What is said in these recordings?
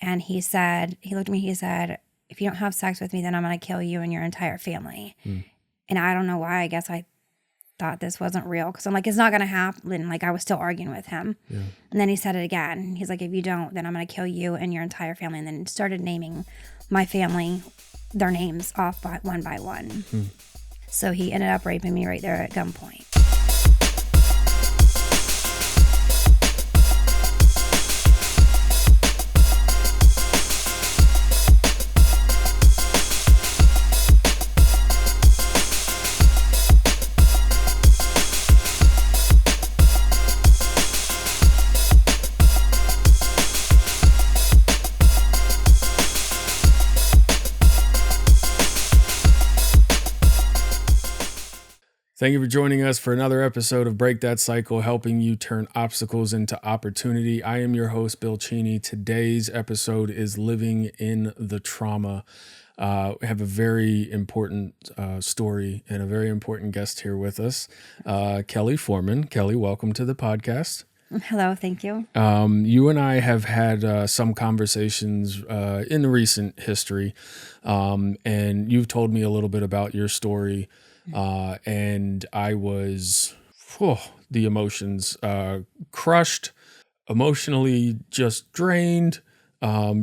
And he looked at me, he said, if you don't have sex with me, then I'm going to kill you and your entire family. And I don't know why. I guess I thought this wasn't real because I'm like, it's not going to happen. Like, I was still arguing with him. Yeah. And then he said it again. He's like, if you don't, then I'm going to kill you and your entire family. And then started naming my family, their names off one by one. So he ended up raping me right there at gunpoint. Thank you for joining us for another episode of Break That Cycle, helping you turn obstacles into opportunity. I am your host, Bill Cheney. Today's episode is Living in the Trauma. We have a very important story and a very important guest here with us, Kelly Foreman. Kelly, welcome to the podcast. Hello, thank you. You and I have had some conversations in the recent history, and you've told me a little bit about your story. And I was, the emotions, crushed, emotionally just drained,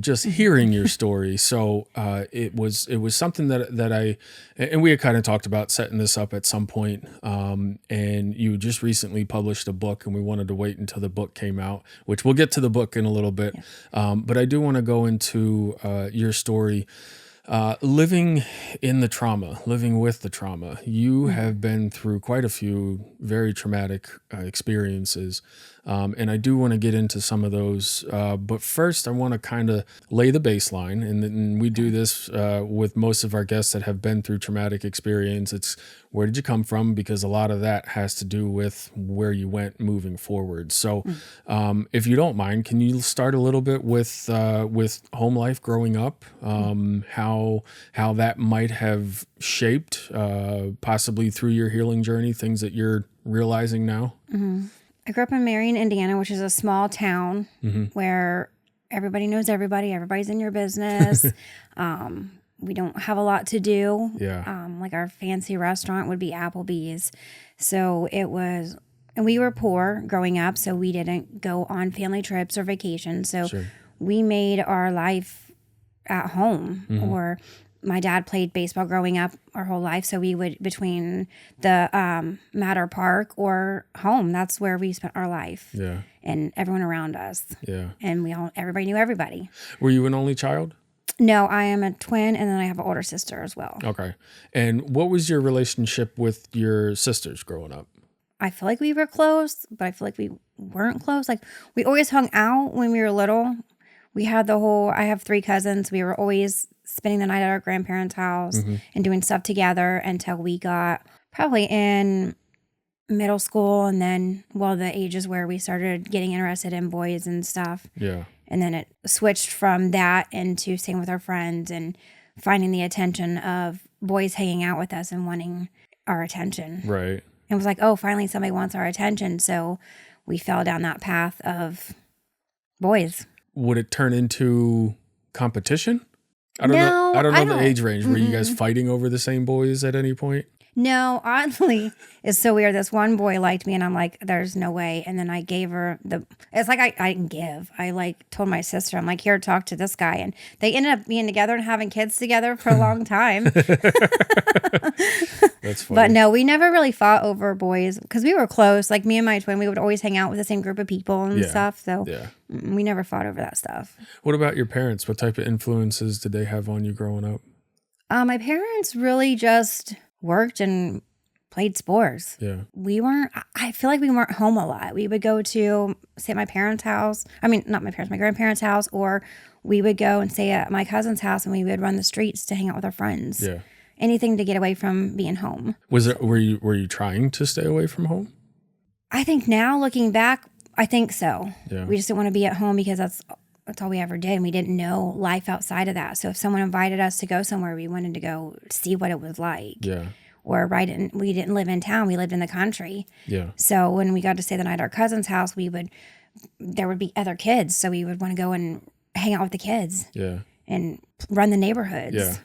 just hearing your story. So, it was something that and we had kind of talked about setting this up at some point. And you just recently published a book and we wanted to wait until the book came out, which we'll get to the book in a little bit. Yeah. But I do want to go into, your story. Living in the trauma, living with the trauma. You have been through quite a few very traumatic experiences, and I do want to get into some of those. But first, I want to kind of lay the baseline, and we do this with most of our guests that have been through traumatic experience. It's where did you come from? Because a lot of that has to do with where you went moving forward. So, if you don't mind, can you start a little bit with home life growing up? How that might have shaped, possibly through your healing journey, things that you're realizing now? Mm-hmm. I grew up in Marion, Indiana, which is a small town where everybody knows everybody. Everybody's in your business. We don't have a lot to do. Yeah. Like our fancy restaurant would be Applebee's. So it was, and we were poor growing up, so we didn't go on family trips or vacations. So we made our life at home. Or my dad played baseball growing up our whole life. So we would, between the Matter Park or home, that's where we spent our life. Yeah. And everyone around us. Yeah. And everybody knew everybody. Were you an only child? No, I am a twin, and then I have an older sister as well. Okay. And what was your relationship with your sisters growing up? I feel like we were close, but I feel like we weren't close. Like, we always hung out when we were little. We had I have 3 cousins. We were always spending the night at our grandparents' house and doing stuff together until we got probably in middle school, and then, the ages where we started getting interested in boys and stuff. Yeah. And then it switched from that into staying with our friends and finding the attention of boys hanging out with us and wanting our attention. Right. It was like, oh, finally somebody wants our attention. So we fell down that path of boys. Would it turn into competition? I don't know the age range. Were you guys fighting over the same boys at any point? No, oddly, it's so weird. This one boy liked me, and I'm like, there's no way. And then I gave her it's like I didn't give. I told my sister, I'm like, here, talk to this guy. And they ended up being together and having kids together for a long time. That's funny. But no, we never really fought over boys because we were close. Like, me and my twin, we would always hang out with the same group of people and stuff. So we never fought over that stuff. What about your parents? What type of influences did they have on you growing up? My parents really just worked and played sports. Yeah. I feel like we weren't home a lot. We would go to stay at my parents' house. I mean, not my parents, my grandparents' house, or we would go and stay at my cousin's house, and we would run the streets to hang out with our friends. Yeah. Anything to get away from being home. Were you trying to stay away from home? I think now, looking back, I think so. Yeah. We just didn't want to be at home because that's all we ever did. And we didn't know life outside of that. So if someone invited us to go somewhere, we wanted to go see what it was like. Yeah. Or we didn't live in town. We lived in the country. Yeah. So when we got to stay the night at our cousin's house, there would be other kids. So we would want to go and hang out with the kids Yeah. and run the neighborhoods. Yeah.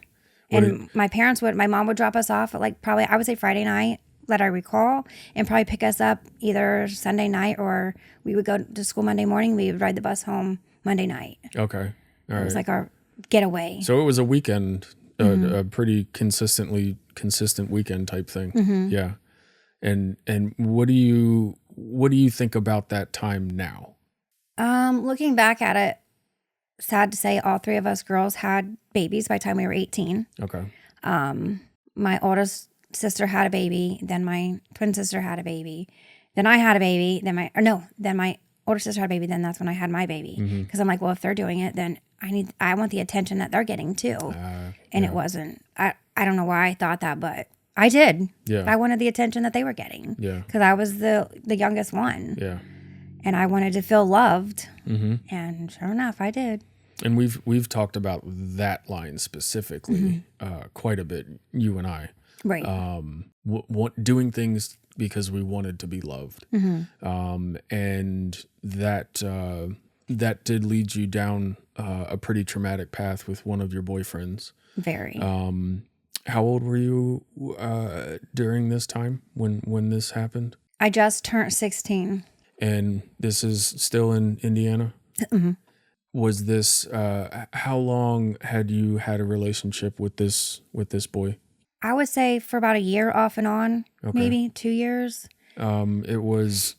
What And my mom would drop us off at like probably, I would say Friday night, that I recall, and probably pick us up either Sunday night or we would go to school Monday morning. We would ride the bus home Monday night. Okay. All It was right. like our getaway. So it was a weekend, a pretty consistent weekend type thing. Yeah. And what do you think about that time now? Looking back at it, sad to say, all three of us girls had babies by the time we were 18. Okay. My oldest sister had a baby, then my twin sister had a baby, then I had a baby, then my older sister had a baby, then that's when I had my baby. Because I'm like, well, if they're doing it, then I want the attention that they're getting too. And it wasn't. I don't know why I thought that, but I did. Yeah. I wanted the attention that they were getting. Yeah. Because I was the youngest one. Yeah. And I wanted to feel loved. And sure enough, I did. And we've talked about that line specifically quite a bit, you and I. Right. Doing things because we wanted to be loved, and that did lead you down a pretty traumatic path with one of your boyfriends. Very. How old were you during this time when this happened? I just turned 16. And this is still in Indiana? Was this how long had you had a relationship with this boy? I would say for about a year off and on, maybe 2 years. It was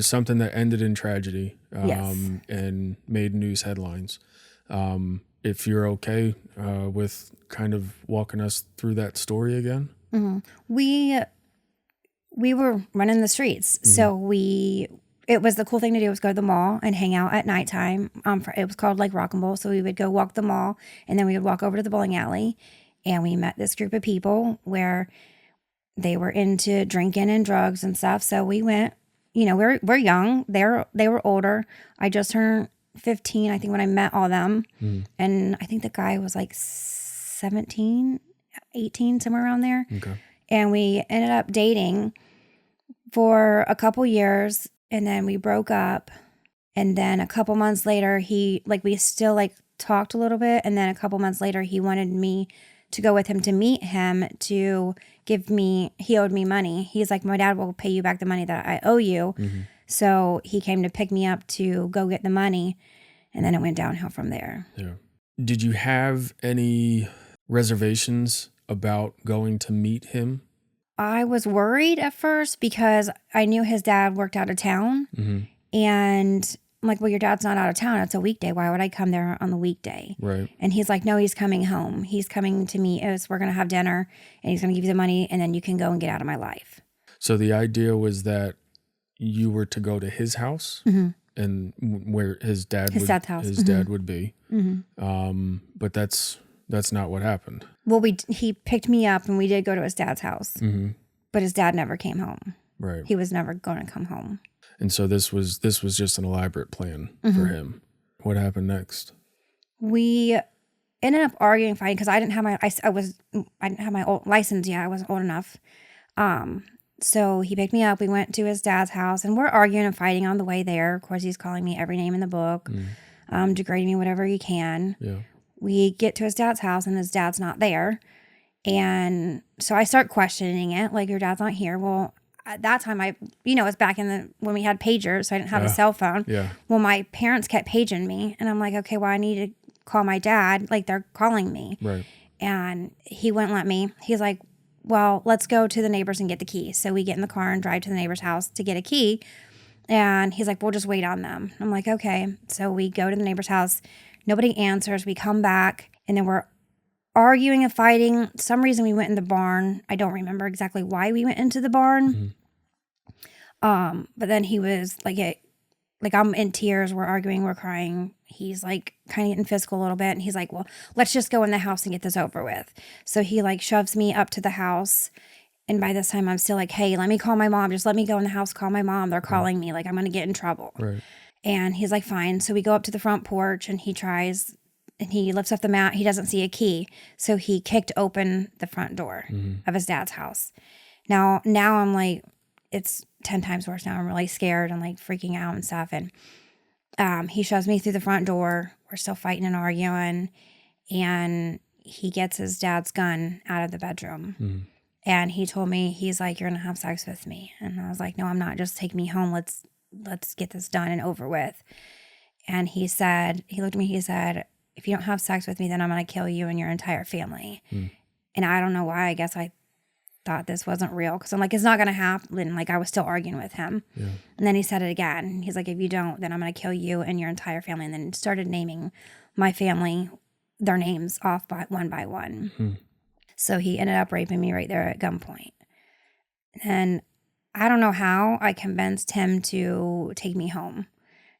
something that ended in tragedy, Yes. and made news headlines. If you're okay with kind of walking us through that story again. We were running the streets, so it was the cool thing to do was go to the mall and hang out at nighttime. It was called like Rock and Bowl, so we would go walk the mall, and then we would walk over to the bowling alley, and we met this group of people where they were into drinking and drugs and stuff. So we went. We're young. They were older. I just turned 15, I think, when I met all them, and I think the guy was like 17, 18, somewhere around there. Okay. And we ended up dating for a couple years, and then we broke up. And then a couple months later, we still talked a little bit. And then a couple months later, he wanted me to go with him to meet him to he owed me money. He's like, my dad will pay you back the money that I owe you. So he came to pick me up to go get the money. And then it went downhill from there. Yeah. Did you have any reservations about going to meet him? I was worried at first because I knew his dad worked out of town. And I'm like, well, your dad's not out of town. It's a weekday. Why would I come there on the weekday? Right. And he's like, no, he's coming home. He's coming to meet us. We're going to have dinner, and he's going to give you the money, and then you can go and get out of my life. So the idea was that you were to go to his house and where his dad's house. His dad would be. But that's not what happened. Well, he picked me up, and we did go to his dad's house. But his dad never came home. Right. He was never going to come home. And so this was just an elaborate plan for him. What happened next? We ended up arguing, fighting, because I didn't have my old license yet. I wasn't old enough. So he picked me up. We went to his dad's house, and we're arguing and fighting on the way there. Of course, he's calling me every name in the book, degrading me whatever he can. Yeah. We get to his dad's house, and his dad's not there. And so I start questioning it, like, your dad's not here. Well, at that time, it's back when we had pagers, so I didn't have a cell phone. Yeah. Well, my parents kept paging me, and I'm like, okay, well, I need to call my dad. Like, they're calling me. Right. And he wouldn't let me. He's like, well, let's go to the neighbors and get the key. So we get in the car and drive to the neighbor's house to get a key. And he's like, we'll just wait on them. I'm like, okay. So we go to the neighbor's house. Nobody answers. We come back, and then we're arguing and fighting. Some reason we went in the barn. I don't remember exactly why we went into the barn. But then he was like I'm in tears. We're arguing. We're crying. He's like kind of getting physical a little bit. And he's like, well, let's just go in the house and get this over with. So he shoves me up to the house. And by this time I'm still like, hey, let me call my mom. Just let me go in the house, call my mom. They're calling me. Like, I'm going to get in trouble. Right. And he's like, fine. So we go up to the front porch, and he tries, and he lifts up the mat. He doesn't see a key. So he kicked open the front door of his dad's house. Now I'm like, it's 10 times worse now. I'm really scared and freaking out and stuff. And He shoves me through the front door. We're still fighting and arguing. And he gets his dad's gun out of the bedroom. And he told me, he's like, "You're going to have sex with me." And I was like, "No, I'm not. Just take me home. Let's get this done and over with." And he looked at me, he said, "If you don't have sex with me, then I'm going to kill you and your entire family." And I don't know why. I guess I thought this wasn't real because I'm like, it's not going to happen. Like I was still arguing with him. Yeah. And then he said it again. He's like, "If you don't, then I'm going to kill you and your entire family." And then started naming my family, their names off by one. So he ended up raping me right there at gunpoint. And I don't know how I convinced him to take me home.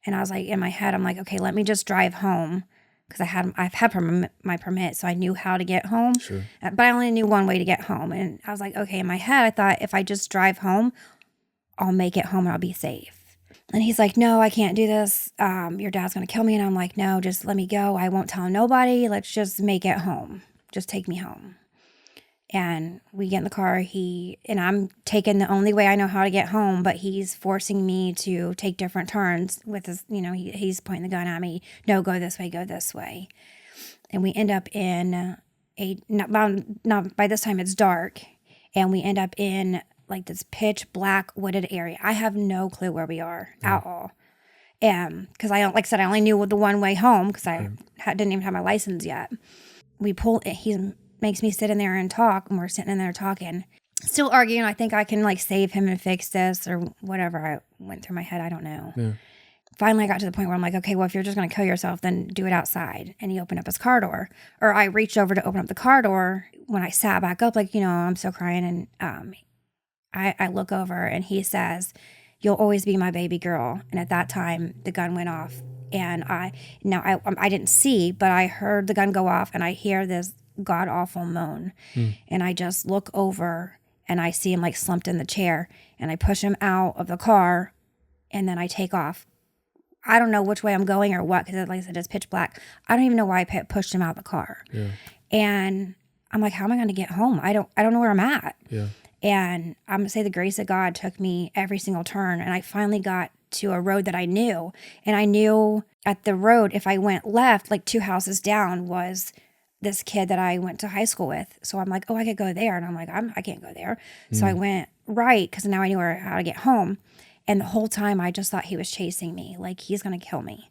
And I was like, in my head, I'm like, okay, let me just drive home because I've had my permit, so I knew how to get home. Sure. But I only knew one way to get home. And I was like, okay, in my head, I thought if I just drive home, I'll make it home and I'll be safe. And he's like, "No, I can't do this. Your dad's going to kill me." And I'm like, "No, just let me go. I won't tell nobody. Let's just make it home. Just take me home." And we get in the car, and I'm taking the only way I know how to get home, but he's forcing me to take different turns with his, he's pointing the gun at me. "No, go this way, go this way." And we end up in not by this time it's dark, and we end up in like this pitch black wooded area. I have no clue where we are at all. Because like I said, I only knew the one way home because I didn't even have my license yet. We pull, he makes me sit in there and talk, and we're sitting in there talking, still arguing. I think I can like save him and fix this or whatever I went through my head. I don't know. Yeah. Finally, I got to the point where I'm like, okay, well, if you're just going to kill yourself, then do it outside. And he opened up his car door, or I reached over to open up the car door. When I sat back up, like, I'm still crying, and I look over, and he says, "You'll always be my baby girl." And at that time, the gun went off, and I didn't see, but I heard the gun go off, and I hear this god awful moan, and I just look over, and I see him like slumped in the chair, and I push him out of the car, and then I take off. I don't know which way I'm going or what, because like I said, it's pitch black. I don't even know why I pushed him out of the car. Yeah. And I'm like, how am I going to get home? I don't know where I'm at. Yeah. And I'm going to say the grace of God took me every single turn. And I finally got to a road that I knew. And I knew at the road, if I went left, like 2 houses down was this kid that I went to high school with. So I'm like, oh, I could go there. And I'm like, I can't go there. So I went right because now I knew how to get home. And the whole time I just thought he was chasing me, like he's going to kill me.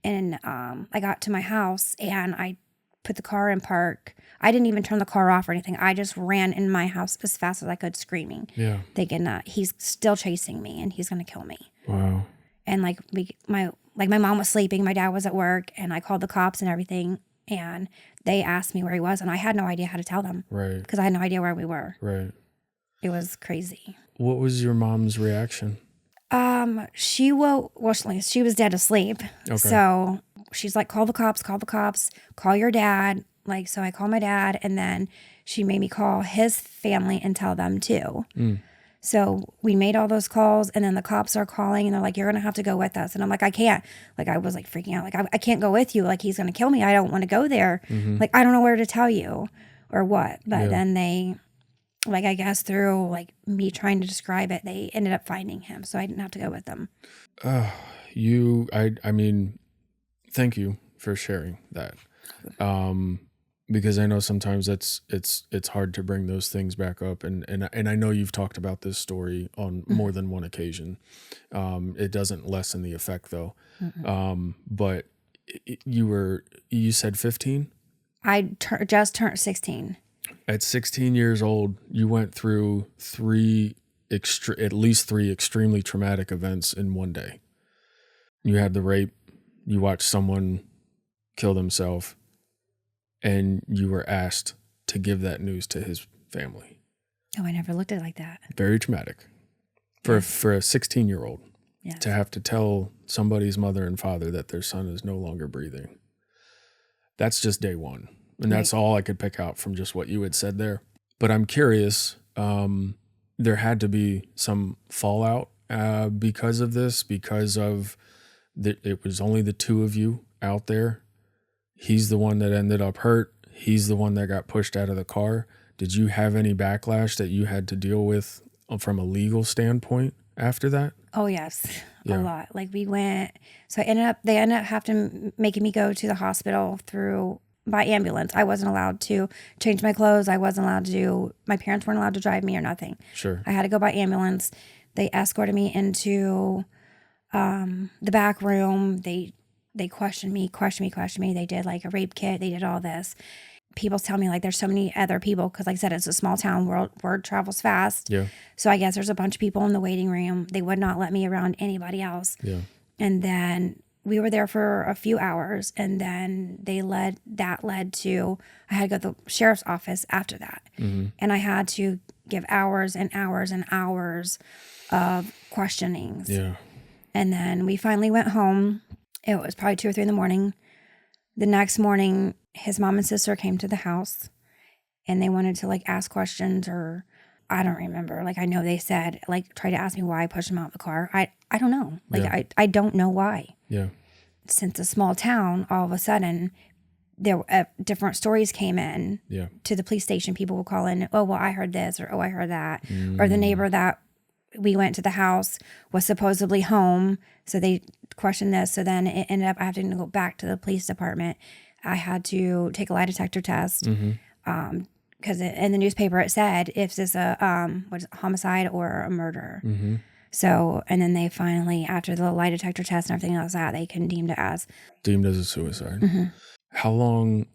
And I got to my house and I put the car in park. I didn't even turn the car off or anything. I just ran in my house as fast as I could, screaming, thinking that he's still chasing me and he's going to kill me. Wow. And like my mom was sleeping, my dad was at work, and I called the cops and everything. And they asked me where he was, and I had no idea how to tell them. Right. Because I had no idea where we were. Right. It was crazy. What was your mom's reaction? She was dead asleep. Okay. So she's like, call the cops, call your dad. Like, so I call my dad, and then she made me call his family and tell them too. So we made all those calls, and then the cops are calling, and they're like, "You're going to have to go with us." And I'm like, "I can't." Like, I was like freaking out. Like, I can't go with you. Like, he's going to kill me. I don't want to go there. Like, I don't know where to tell you or what. But then they, like, I guess through like me trying to describe it, they ended up finding him. So I didn't have to go with them. I mean, thank you for sharing that. Because I know sometimes it's hard to bring those things back up, and I know you've talked about this story on more than one occasion. It doesn't lessen the effect though. But you said 15? I just turned 16. At 16 years old, you went through at least three extremely traumatic events in one day. You had the rape, you watched someone kill themselves, and you were asked to give that news to his family. Oh, I never looked at it like that. Very traumatic for a 16-year-old to have to tell somebody's mother and father that their son is no longer breathing. That's just day one. And that's all I could pick out from just what you had said there. But I'm curious, there had to be some fallout because of this, because of it was only the two of you out there. He's the one that ended up hurt. He's the one that got pushed out of the car. Did you have any backlash that you had to deal with from a legal standpoint after that? Oh yes, Yeah. a lot. Like we went. So they ended up having making me go to the hospital by ambulance. I wasn't allowed to change my clothes. I wasn't allowed to my parents weren't allowed to drive me or nothing. Sure. I had to go by ambulance. They escorted me into the back room. They questioned me. They did like a rape kit. They did all this. People tell me like there's so many other people because, like I said, it's a small town. Word travels fast. Yeah. So I guess there's a bunch of people in the waiting room. They would not let me around anybody else. Yeah. And then we were there for a few hours, and then that led to I had to go to the sheriff's office after that, and I had to give hours and hours and hours of questionings. Yeah. And then we finally went home. It was probably 2 or 3 in the morning. The next morning, his mom and sister came to the house and they wanted to like ask questions, or I don't remember. Like, I know they said, like, try to ask me why I pushed him out of the car. I don't know. Like, Yeah. I don't know why. Yeah. Since a small town, all of a sudden, there different stories came in Yeah. to the police station. People would call in, oh, well, I heard this, or oh, I heard that. Or the neighbor that we went to the house was supposedly home. So they questioned this. So then it ended up, I had to go back to the police department. I had to take a lie detector test. Because in the newspaper it said if this a homicide or a murder. So, and then they finally, after the lie detector test and everything else that, they deemed it as a suicide. How long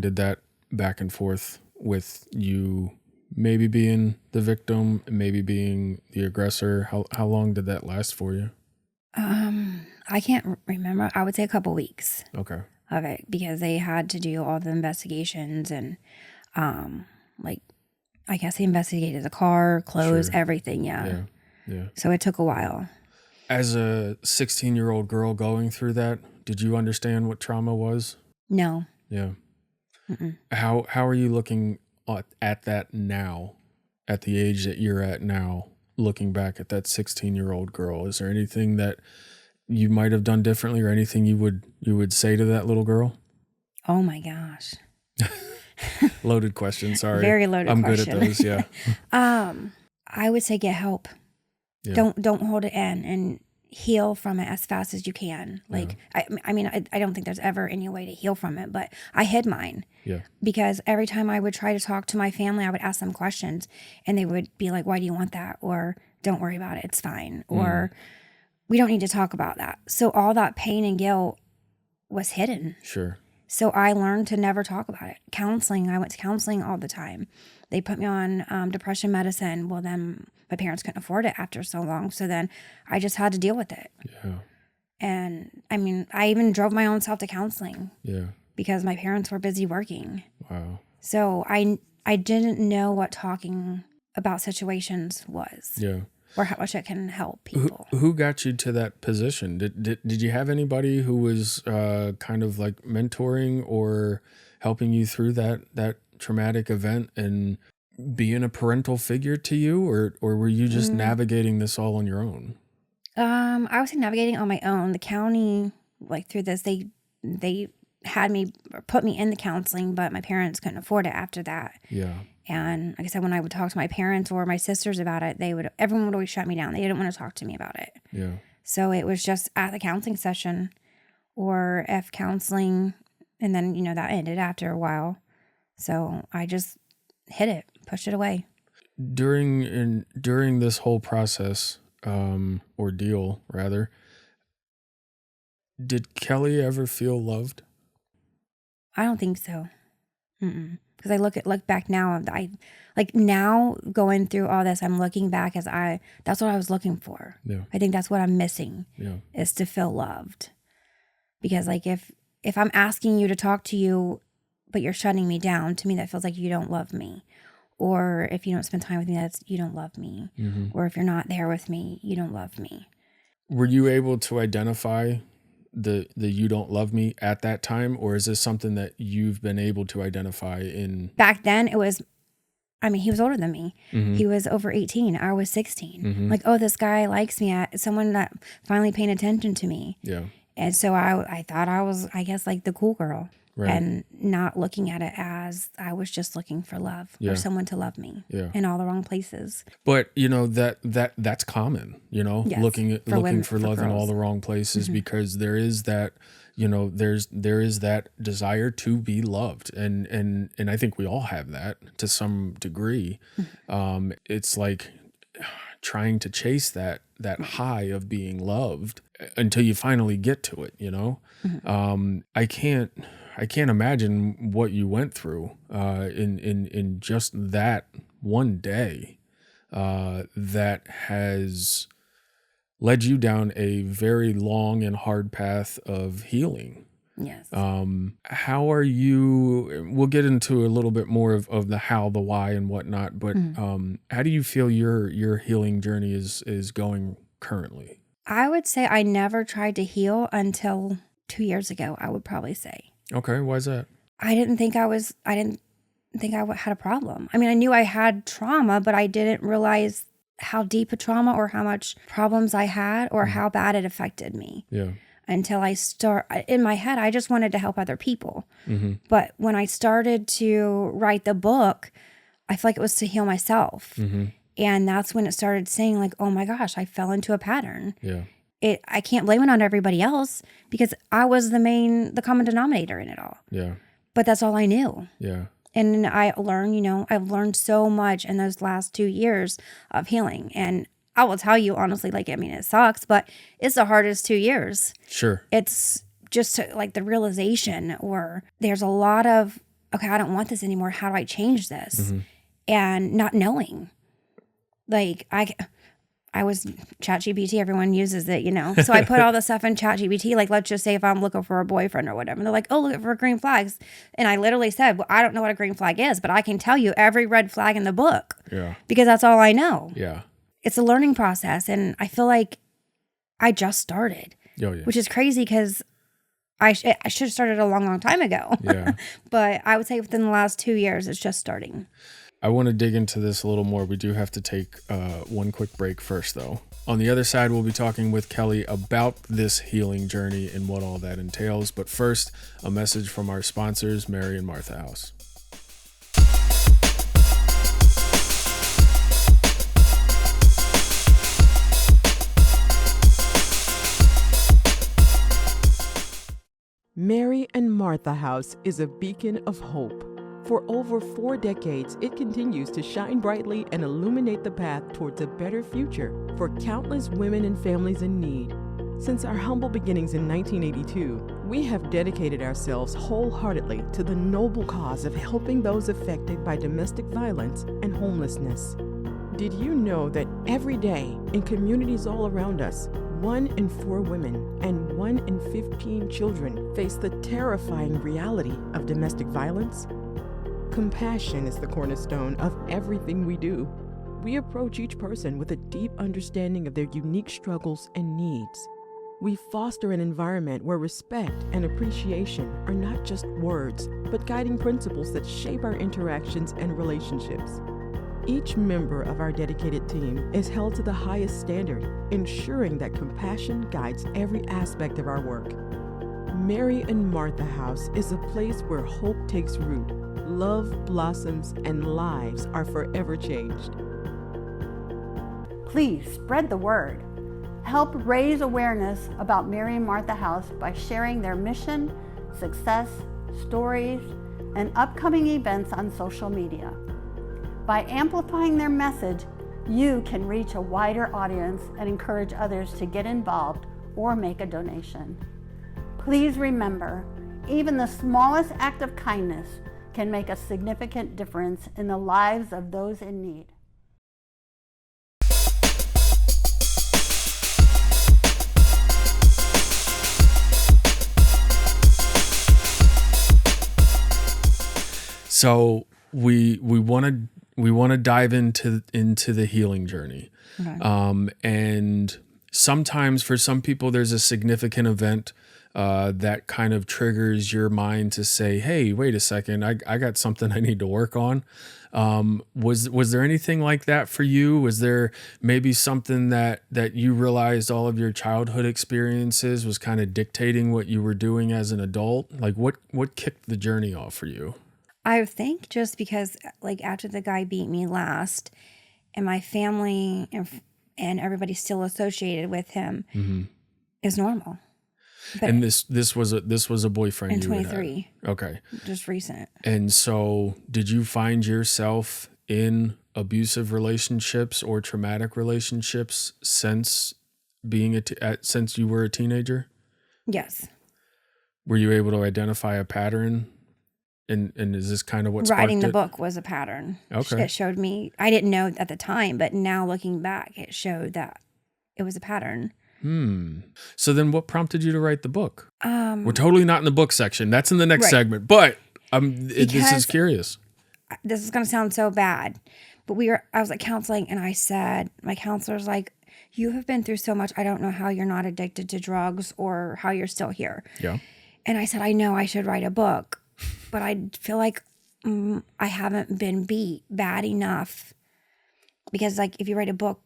did that back and forth with you maybe being the victim, maybe being the aggressor? How long did that last for you? I can't remember. I would say a couple weeks Okay. of it because they had to do all the investigations and like I guess they investigated the car, clothes, Sure. everything. Yeah. Yeah. So it took a while. As a 16-year-old girl going through that, did you understand what trauma was? No. Yeah. How are you looking at that now, at the age that you're at now, looking back at that 16-year-old girl? Is there anything that you might have done differently, or anything you would say to that little girl? Oh my gosh. Loaded question. Sorry. Very loaded I'm question. good at those. Yeah. I would say get help. Yeah. Don't hold it in and heal from it as fast as you can. Like, I mean, I don't think there's ever any way to heal from it, but I hid mine. Yeah. Because every time I would try to talk to my family, I would ask them questions and they would be like, why do you want that? Or don't worry about it. It's fine. Or we don't need to talk about that. So all that pain and guilt was hidden. Sure. So I learned to never talk about it. Counseling, I went to counseling all the time. They put me on depression medicine. Well, then my parents couldn't afford it after so long. So then I just had to deal with it. Yeah. And I mean, I even drove my own self to counseling Yeah. because my parents were busy working. Wow. So I didn't know what talking about situations was Yeah. or how much it can help people. Who got you to that position? Did you have anybody who was kind of like mentoring or helping you through that traumatic event and being a parental figure to you, or were you just navigating this all on your own? I was navigating on my own. The county, like through this, they had me put me in the counseling, but my parents couldn't afford it after that. Yeah. And like I said, when I would talk to my parents or my sisters about it, everyone would always shut me down. They didn't want to talk to me about it. Yeah. So it was just at the counseling session or if counseling, and then, that ended after a while. So I just hid it, pushed it away. During this whole process, ordeal rather, did Kelly ever feel loved? I don't think so. Because I look back now, now going through all this, I'm looking back that's what I was looking for. Yeah. I think that's what I'm missing. Yeah. Is to feel loved. Because like if I'm asking you to talk to you, but you're shutting me down, to me that feels like you don't love me. Or if you don't spend time with me, that's you don't love me. Or if you're not there with me, you don't love me. Were you able to identify the you don't love me at that time, or is this something that you've been able to identify in? Back then it was, he was older than me. He was over 18. I was 16. Like, oh, this guy likes me. Someone that finally paying attention to me. Yeah. And so I thought I was, I guess, like the cool girl. Right. and not looking at it as I was just looking for love Yeah. or someone to love me Yeah. in all the wrong places. But that's common, Yes, looking for women, for for love in all girls. the wrong places, because there is that, there is that desire to be loved. And I think we all have that to some degree. It's like trying to chase that high of being loved until you finally get to it, I can't imagine what you went through in just that one day that has led you down a very long and hard path of healing. Yes. How are you? We'll get into a little bit more of the how, the why, and whatnot. But how do you feel your healing journey is going currently? I would say I never tried to heal until 2 years ago, I would probably say. Okay, why is that? I didn't think I had a problem. I mean, I knew I had trauma, but I didn't realize how deep a trauma or how much problems I had or how bad it affected me. Yeah. Until in my head, I just wanted to help other people. But when I started to write the book, I feel like it was to heal myself. And that's when it started saying like, oh my gosh, I fell into a pattern. Yeah. I can't blame it on everybody else because I was the common denominator in it all. Yeah. But that's all I knew. Yeah. And I learned, I've learned so much in those last 2 years of healing. And I will tell you honestly, it sucks, but it's the hardest 2 years. Sure. It's just the realization, or there's a lot of, okay, I don't want this anymore. How do I change this? And not knowing. I was ChatGPT, everyone uses it, So I put all the stuff in ChatGPT. Let's just say if I'm looking for a boyfriend or whatever, and they're like, oh, look for green flags. And I literally said, well, I don't know what a green flag is, but I can tell you every red flag in the book. Yeah. Because that's all I know. Yeah. It's a learning process. And I feel like I just started, Oh, yeah. which is crazy because I should have started a long, long time ago. Yeah. But I would say within the last 2 years, it's just starting. I want to dig into this a little more. We do have to take one quick break first, though. On the other side, we'll be talking with Kelly about this healing journey and what all that entails. But first, a message from our sponsors, Mary and Martha House. Mary and Martha House is a beacon of hope. For over 4 decades, it continues to shine brightly and illuminate the path towards a better future for countless women and families in need. Since our humble beginnings in 1982, we have dedicated ourselves wholeheartedly to the noble cause of helping those affected by domestic violence and homelessness. Did you know that every day in communities all around us, 1 in 4 women and 1 in 15 children face the terrifying reality of domestic violence? Compassion is the cornerstone of everything we do. We approach each person with a deep understanding of their unique struggles and needs. We foster an environment where respect and appreciation are not just words, but guiding principles that shape our interactions and relationships. Each member of our dedicated team is held to the highest standard, ensuring that compassion guides every aspect of our work. Mary and Martha House is a place where hope takes root, love blossoms, and lives are forever changed. Please spread the word. Help raise awareness about Mary and Martha House by sharing their mission, success, stories, and upcoming events on social media. By amplifying their message, you can reach a wider audience and encourage others to get involved or make a donation. Please remember, even the smallest act of kindness can make a significant difference in the lives of those in need. So we want to dive into the healing journey, Okay. and sometimes for some people there's a significant event that kind of triggers your mind to say, hey, wait a second, I got something I need to work on. Was there anything like that for you? Was there maybe something that you realized all of your childhood experiences was kind of dictating what you were doing as an adult? Like what kicked the journey off for you? I think just because, like, after the guy beat me last, and my family and everybody still associated with him is normal. But And this was a boyfriend in you had had. 23, Okay. just recent. And so did you find yourself in abusive relationships or traumatic relationships since being since you were a teenager? Yes. Were you able to identify a pattern? And is this kind of what sparked Writing the it? book was a pattern. Okay. It showed me, I didn't know at the time, but now looking back, it showed that it was a pattern. So then what prompted you to write the book? Um, We're totally not in the book section. That's in the next Right. segment. But this is Because- curious. this is going to sound so bad, but I was at counseling, and I said, my counselor's like, you have been through so much. I don't know how you're not addicted to drugs or how you're still here. Yeah. And I said, I know I should write a book, but I feel like I haven't been beat bad enough, because, like, if you write a book,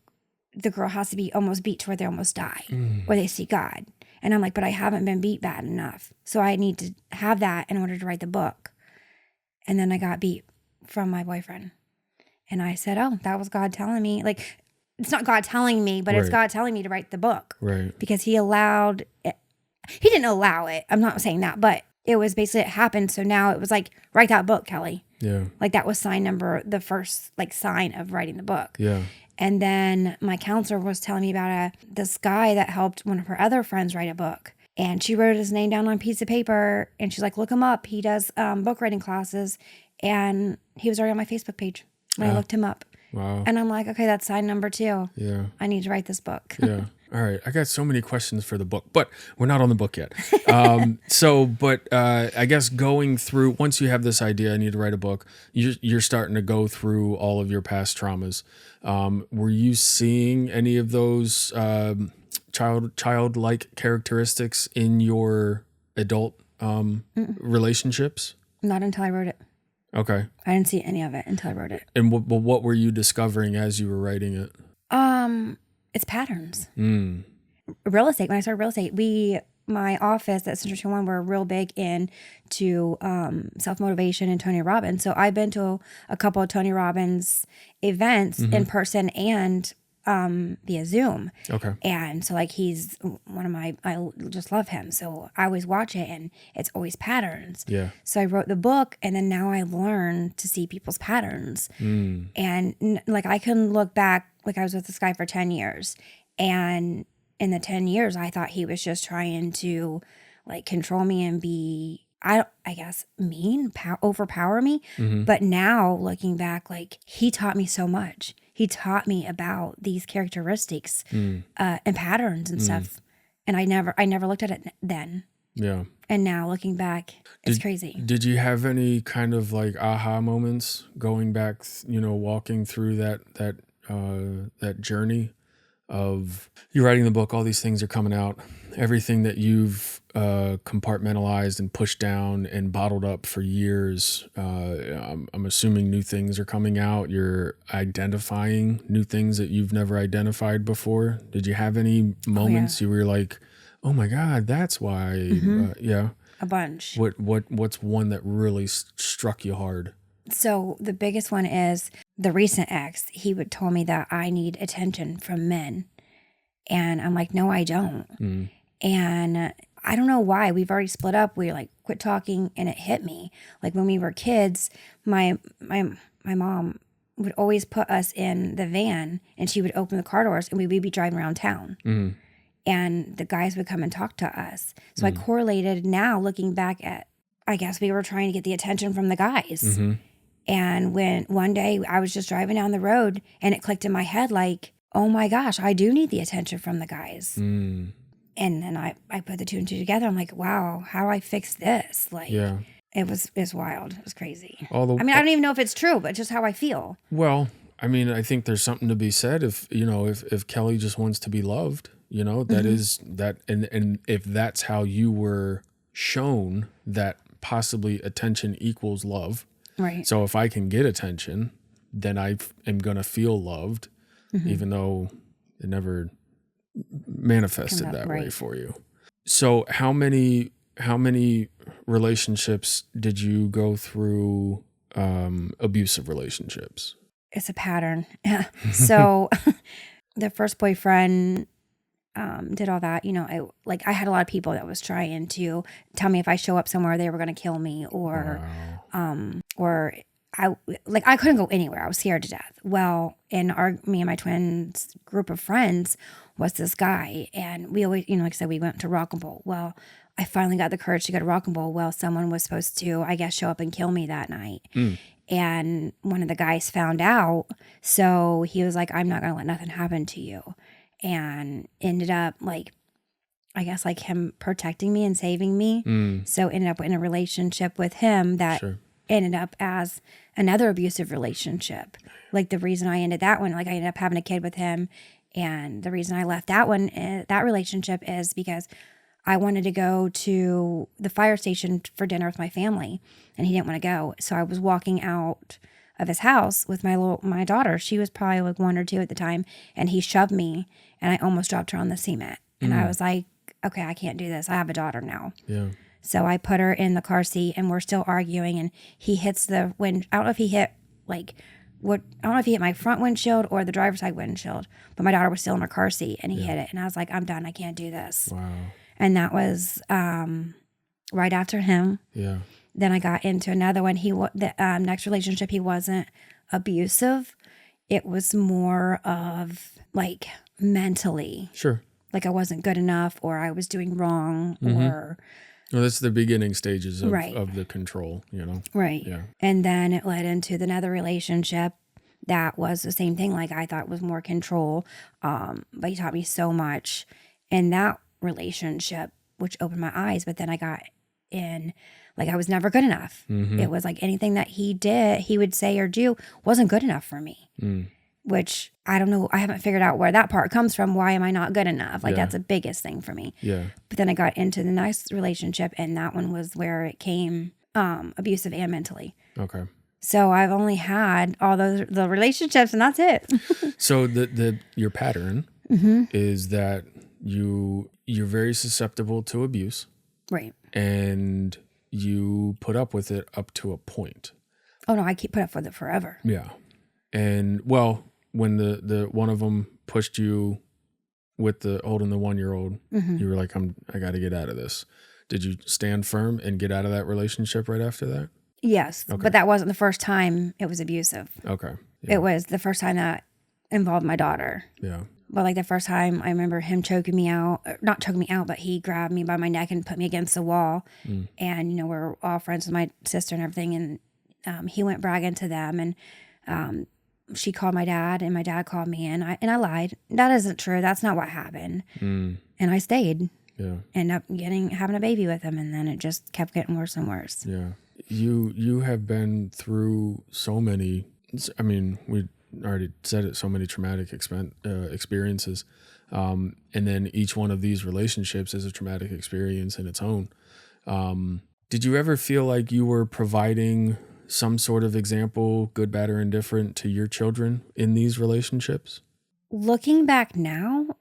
the girl has to be almost beat to where they almost die or they see God. And I'm like, but I haven't been beat bad enough. So I need to have that in order to write the book. And then I got beat from my boyfriend. And I said, oh, that was God telling me. Like, it's not God telling me, but it's Right. God telling me to write the book. Right. Because he allowed it. He didn't allow it. I'm not saying that, but it was basically, it happened. So now it was like, write that book, Kelly. Yeah. Like, that was the first, like, sign of writing the book. Yeah. And then my counselor was telling me about this guy that helped one of her other friends write a book. And she wrote his name down on a piece of paper. And she's like, look him up. He does book writing classes. And he was already on my Facebook page when I looked him up. Wow. And I'm like, okay, that's sign number 2. Yeah. I need to write this book. Yeah. All right. I got so many questions for the book, but we're not on the book yet. I guess going through, once you have this idea, I need to write a book, you're starting to go through all of your past traumas. Were you seeing any of those childlike characteristics in your adult relationships? Not until I wrote it. Okay. I didn't see any of it until I wrote it. And what were you discovering as you were writing it? It's patterns. Real estate. When I started real estate, my office at Century 21 were real big into self-motivation and Tony Robbins. So I've been to a couple of Tony Robbins events in person and via Zoom. Okay. And so, like, he's one of I just love him. So I always watch it, and it's always patterns. Yeah. So I wrote the book, and then now I learn to see people's patterns. And like, I can look back, like, I was with this guy for 10 years, and in the 10 years, I thought he was just trying to, like, control me and be, I guess, mean, overpower me. But now looking back, like, he taught me so much. He taught me about these characteristics and patterns and stuff. And I never looked at it then. Yeah. And now looking back, it's crazy. Did you have any kind of like aha moments going back, walking through that journey of you writing the book, all these things are coming out, everything that you've compartmentalized and pushed down and bottled up for years. I'm assuming new things are coming out. You're identifying new things that you've never identified before. Did you have any moments you were like, oh my God, that's why? Yeah. A bunch. What's one that really struck you hard? So the biggest one is the recent ex. He would tell me that I need attention from men. And I'm like, no, I don't. And I don't know why. We've already split up. We like quit talking, and it hit me. Like, when we were kids, my mom would always put us in the van, and she would open the car doors, and we would be driving around town. And the guys would come and talk to us. So I correlated, now looking back at, I guess we were trying to get the attention from the guys. And when one day I was just driving down the road, and it clicked in my head, like, oh my gosh, I do need the attention from the guys. And then I put the 2 and 2 together. I'm like, wow, how do I fix this? Like, it was wild. It was crazy. I mean, I don't even know if it's true, but just how I feel. Well, I mean, I think there's something to be said if Kelly just wants to be loved, You know, that is that. And if that's how you were shown that possibly attention equals love. Right. So if I can get attention, then I am going to feel loved, even though it never manifested Come out, that way right. for you. So how many relationships did you go through, abusive relationships? It's a pattern. So the first boyfriend did all that, you know, I had a lot of people that was trying to tell me if I show up somewhere they were going to kill me, or I couldn't go anywhere. I was scared to death. Well, in me and my twins group of friends was this guy, and we always, you know, like I said, we went to Rock and Roll. Well, I finally got the courage to go to Rock and Roll. Well, someone was supposed to, I guess, show up and kill me that night. And one of the guys found out. So he was like, I'm not going to let nothing happen to you. And ended up I guess him protecting me and saving me. So ended up in a relationship with him that ended up as another abusive relationship. Like the reason I ended that one, I ended up having a kid with him. And the reason I left that one, that relationship, is because I wanted to go to the fire station for dinner with my family, and he didn't want to go. So I was walking out of his house with my daughter. She was probably 1 or 2 at the time, and he shoved me, and I almost dropped her on the cement. And I was like, okay, I can't do this. I have a daughter now. Yeah. So I put her in the car seat, and we're still arguing, and he hits the wind. I don't know if he hit I don't know if he hit my front windshield or the driver's side windshield, but my daughter was still in her car seat, and he hit it. And I was like, I'm done. I can't do this. Wow. And that was right after him. Yeah. Then I got into another one. The next relationship, he wasn't abusive. It was more of mentally. Sure. I wasn't good enough, or I was doing wrong, or Well, that's the beginning stages of, Right. of the control, you know? right. Yeah. And then it led into another relationship that was the same thing. I thought was more control. But he taught me so much in that relationship, which opened my eyes. But then I got in, I was never good enough. It was anything that he would say or do wasn't good enough for me. Which I don't know. I haven't figured out where that part comes from. Why am I not good enough? That's the biggest thing for me. Yeah. But then I got into the next relationship, and that one was where it came abusive and mentally. Okay. So I've only had all the relationships, and that's it. So your pattern is that you're very susceptible to abuse, Right. and you put up with it up to a point. Oh no, I keep put up with it forever. Yeah. And when the one of them pushed you with holding the 1-year-old, you were like, I got to get out of this. Did you stand firm and get out of that relationship right after that? Yes, Okay. but that wasn't the first time it was abusive. Okay. Yeah. It was the first time that involved my daughter. Yeah. But the first time, I remember him choking me out, not choking me out, but he grabbed me by my neck and put me against the wall. And, we're all friends with my sister and everything. And he went bragging to them, and she called my dad, and my dad called me, and I lied. That isn't true. That's not what happened. And I stayed. Yeah. Ended up having a baby with him, and then it just kept getting worse and worse. Yeah. You have been through so many, I mean, we already said it, so many traumatic experiences. And then each one of these relationships is a traumatic experience in its own. Did you ever feel like you were providing some sort of example, good, bad, or indifferent, to your children in these relationships? Looking back now,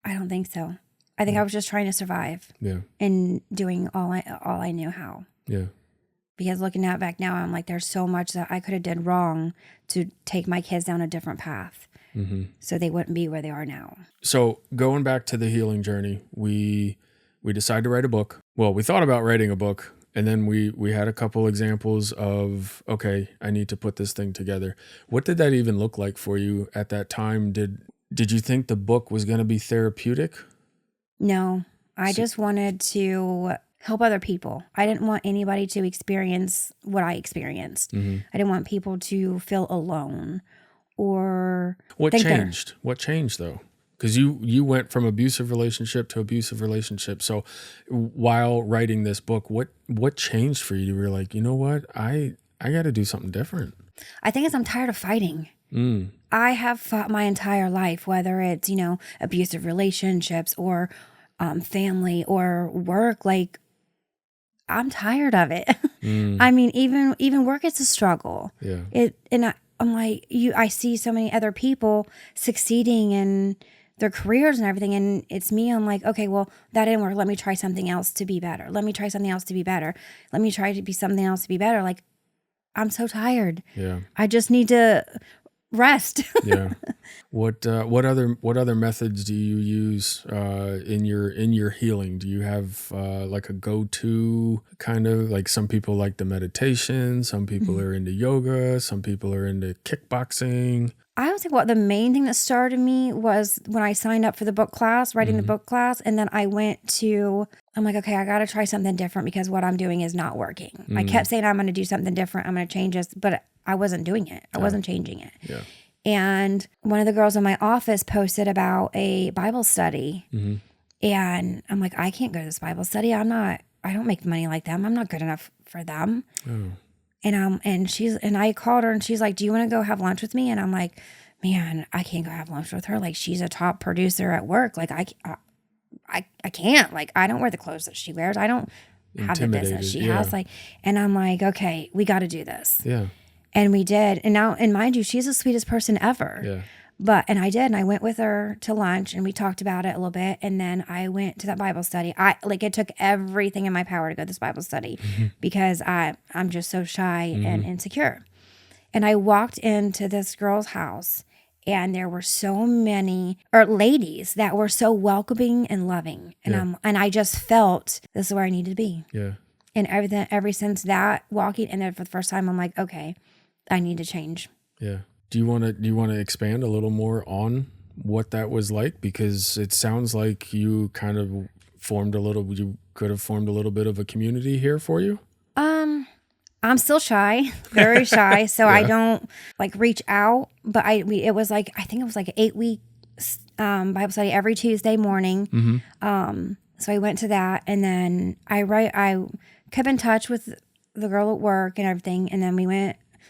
I don't think so. I think I was just trying to survive Yeah. and doing all I knew how. Yeah. Because looking back now, I'm there's so much that I could have did wrong to take my kids down a different path, so they wouldn't be where they are now. So going back to the healing journey, we decided to write a book. Well, we thought about writing a book, and then we had a couple examples of, okay, I need to put this thing together. What did that even look like for you at that time? Did you think the book was going to be therapeutic? No, I just wanted to help other people. I didn't want anybody to experience what I experienced. I didn't want people to feel alone or What think they're- changed? What changed though? Because you went from abusive relationship to abusive relationship. So while writing this book, what changed for you? You were like, you know what? I got to do something different. I think I'm tired of fighting. I have fought my entire life, whether it's, abusive relationships or family or work. Like, I'm tired of it. I mean, even work is a struggle. Yeah. I'm like, I see so many other people succeeding in their careers and everything, and it's me. I'm like, okay, well, that didn't work. Let me try something else to be better. Let me try something else to be better. Let me try to be something else to be better. Like, I'm so tired. Yeah. I just need to rest. Yeah. What other methods do you use in your healing? Do you have like a go-to kind of, like, some people like the meditation, some people are into yoga, some people are into kickboxing? I would say the main thing that started me was when I signed up for the book class, writing the book class, and then I'm like, okay, I got to try something different because what I'm doing is not working. I kept saying I'm going to do something different, I'm going to change this, but I wasn't doing it. I wasn't changing it. Yeah. And one of the girls in my office posted about a Bible study, and I'm like, I can't go to this Bible study. I don't make money like them. I'm not good enough for them. Oh. And I called her and she's like, do you want to go have lunch with me? And I'm like, man, I can't go have lunch with her. Like, she's a top producer at work. Like, I can't. Like, I don't wear the clothes that she wears. I don't have the business she has. Like, and I'm like, okay, we got to do this. Yeah. And we did. And now, and mind you, she's the sweetest person ever. Yeah. And I did. And I went with her to lunch and we talked about it a little bit. And then I went to that Bible study. It took everything in my power to go to this Bible study because I'm just so shy and insecure. And I walked into this girl's house and there were so many ladies that were so welcoming and loving. And and I just felt this is where I needed to be. Yeah. And everything, ever since that walking, and then for the first time, I'm like, okay, I need to change. Yeah. Do you want to expand a little more on what that was like? Because it sounds like you kind of you could have formed a little bit of a community here for you. I'm still shy, very shy. So I don't reach out, but I think it was like an 8-week Bible study every Tuesday morning. So I went to that, and then I kept in touch with the girl at work and everything. And then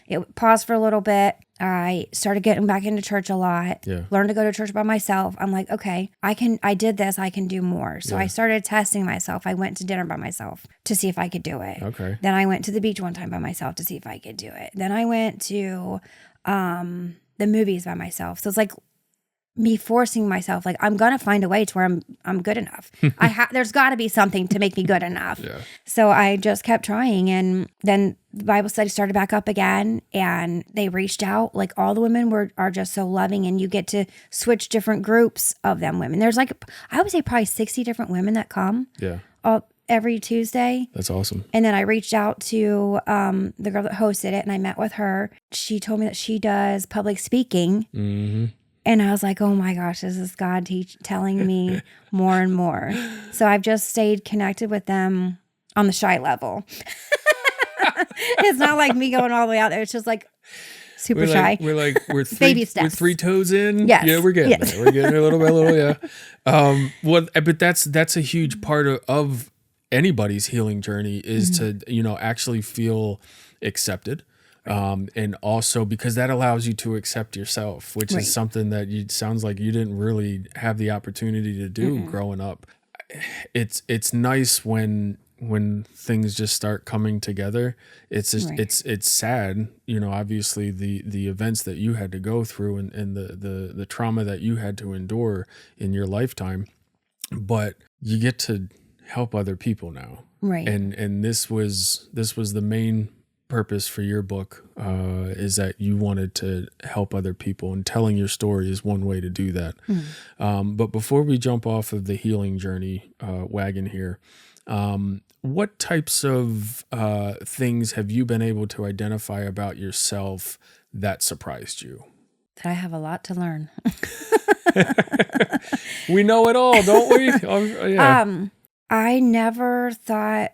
it paused for a little bit. I started getting back into church a lot, learned to go to church by myself. I'm like, okay, I did this, I can do more. So I started testing myself. I went to dinner by myself to see if I could do it. Okay. Then I went to the beach one time by myself to see if I could do it. Then I went to the movies by myself. So it's like me forcing myself, like, I'm gonna find a way to where I'm good enough. There's got to be something to make me good enough. Yeah. So I just kept trying, and then the Bible study started back up again, and they reached out. Like, all the women are just so loving, and you get to switch different groups of them women. There's I would say probably 60 different women that come. Yeah. Every Tuesday. That's awesome. And then I reached out to the girl that hosted it, and I met with her. She told me that she does public speaking. Mm-hmm. And I was like, oh my gosh, this is God telling me more and more. So I've just stayed connected with them on the shy level. It's not like me going all the way out there. It's just like super shy. We're Baby steps. We're 3 toes in. Yes. Yeah, we're getting there. We're getting a little by little, yeah. But that's a huge part of anybody's healing journey is to, actually feel accepted. And also because that allows you to accept yourself, which is something that sounds like you didn't really have the opportunity to do growing up. It's nice when things just start coming together. It's just, it's sad, obviously the events that you had to go through and the trauma that you had to endure in your lifetime, but you get to help other people now. Right. And this was the main purpose for your book, is that you wanted to help other people, and telling your story is one way to do that. But before we jump off of the healing journey wagon here, what types of things have you been able to identify about yourself that surprised you? That I have a lot to learn. We know it all, don't we? Yeah. I never thought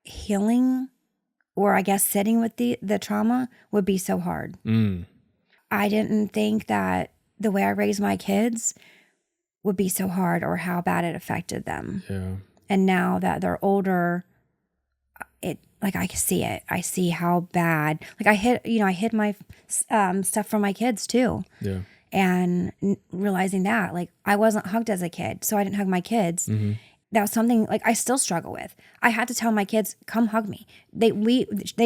healing, or I guess sitting with the trauma, would be so hard. I didn't think that the way I raised my kids would be so hard, or how bad it affected them. Yeah. And now that they're older, like I can see it. I see how bad, like I hid my stuff from my kids too. Yeah. And realizing that, like, I wasn't hugged as a kid, so I didn't hug my kids. That was something like I still struggle with. I had to tell my kids, come hug me. They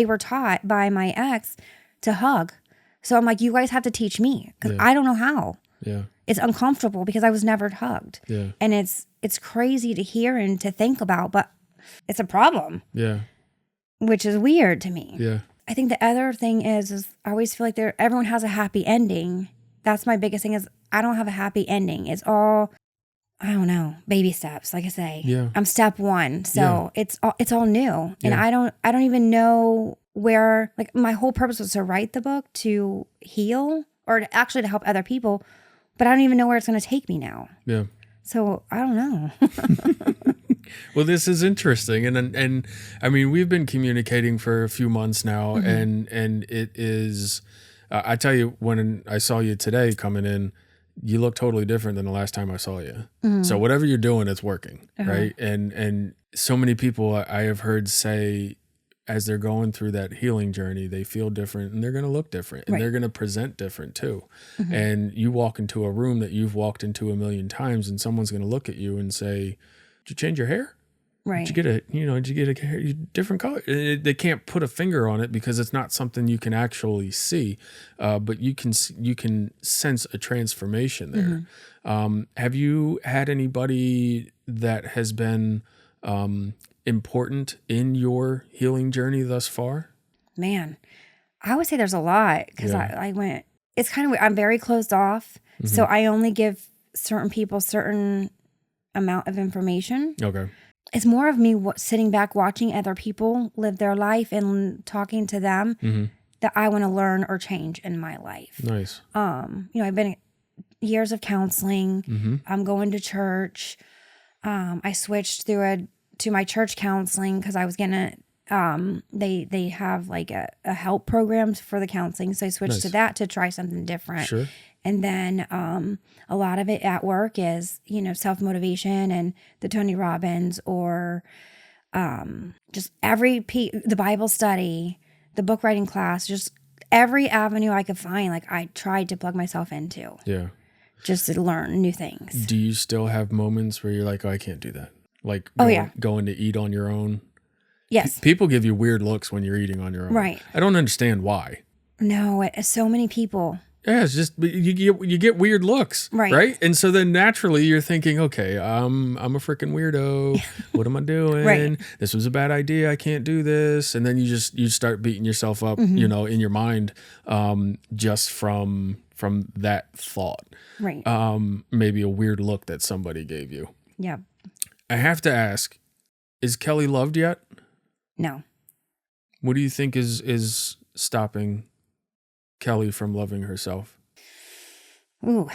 were taught by my ex to hug. So I'm like, you guys have to teach me because I don't know how. Yeah. It's uncomfortable because I was never hugged. Yeah. And it's crazy to hear and to think about, but it's a problem, Yeah. which is weird to me. Yeah. I think the other thing is I always feel like everyone has a happy ending. That's my biggest thing is I don't have a happy ending. It's all, I don't know, baby steps. Like I say, Yeah. I'm step 1. So it's all new. And Yeah. I don't even know where, like my whole purpose was to write the book to heal or actually to help other people, but I don't even know where it's going to take me now. Yeah. So I don't know. Well, this is interesting, and I mean, we've been communicating for a few months now, and it is. I tell you, when I saw you today coming in, you look totally different than the last time I saw you. So whatever you're doing, it's working, right? And so many people I have heard say, as they're going through that healing journey, they feel different, and they're going to look different, and they're going to present different too. And you walk into a room that you've walked into a million times, and someone's going to look at you and say, "Did you change your hair? Right. Did you get a hair, different color?" They can't put a finger on it because it's not something you can actually see, but you can sense a transformation there. Have you had anybody that has been important in your healing journey thus far? Man, I would say there's a lot because I went, it's kind of weird. I'm very closed off. So I only give certain people certain amount of information. Okay. It's more of me sitting back watching other people live their life and talking to them that I want to learn or change in my life. Nice. I've been years of counseling. I'm going to church. I switched to my church counseling because I was gonna. They have like a help program for the counseling, so I switched to that to try something different. Sure. And then a lot of it at work is, self-motivation and the Tony Robbins or just the Bible study, the book writing class, just every avenue I could find. Like I tried to plug myself into Yeah. just to learn new things. Do you still have moments where you're like, "Oh, I can't do that"? Like going to eat on your own? Yes. People give you weird looks when you're eating on your own. Right. I don't understand why. No, so many people. Yeah, it's just you get weird looks, right? And so then naturally you're thinking, okay, I'm a freaking weirdo. What am I doing? Right. This was a bad idea. I can't do this. And then you start beating yourself up, in your mind, just from that thought. Right. Maybe a weird look that somebody gave you. Yeah. I have to ask, is Kelly loved yet? No. What do you think is stopping Kelly from loving herself? Ooh,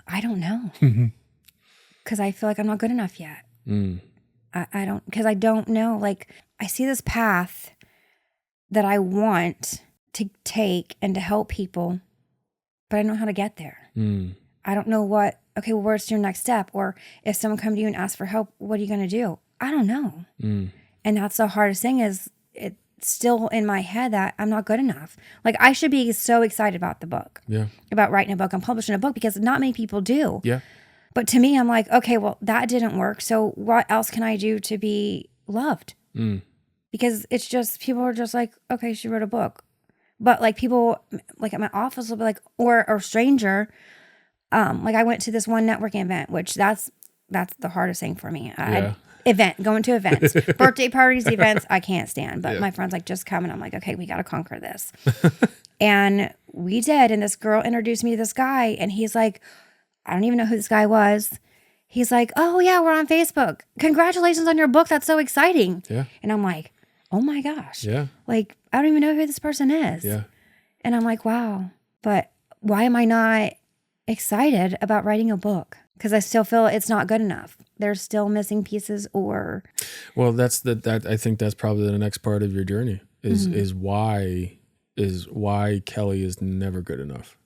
I don't know. Because I feel like I'm not good enough yet. I don't, because I don't know. Like, I see this path that I want to take and to help people, but I don't know how to get there. I don't know where's your next step? Or if someone come to you and ask for help, what are you going to do? I don't know. And that's the hardest thing is it's still in my head that I'm not good enough. Like I should be so excited about the book, about writing a book and publishing a book because not many people do. Yeah. But to me, I'm like, okay, well, that didn't work. So what else can I do to be loved? Because it's just, people are just like, okay, she wrote a book. But like people, like at my office will be like, or a stranger, like I went to this one networking event, which that's the hardest thing for me. Going to events, birthday parties, events, I can't stand. But my friend's like, just come. And I'm like, okay, we got to conquer this. And we did. And this girl introduced me to this guy. And he's like, I don't even know who this guy was. He's like, oh, yeah, we're on Facebook. Congratulations on your book. That's so exciting. Yeah. And I'm like, oh, my gosh. Yeah. Like, I don't even know who this person is. Yeah. And I'm like, wow. But why am I not excited about writing a book? Because I still feel it's not good enough. There's still missing pieces or... Well, that I think that's probably the next part of your journey is why Kelly is never good enough.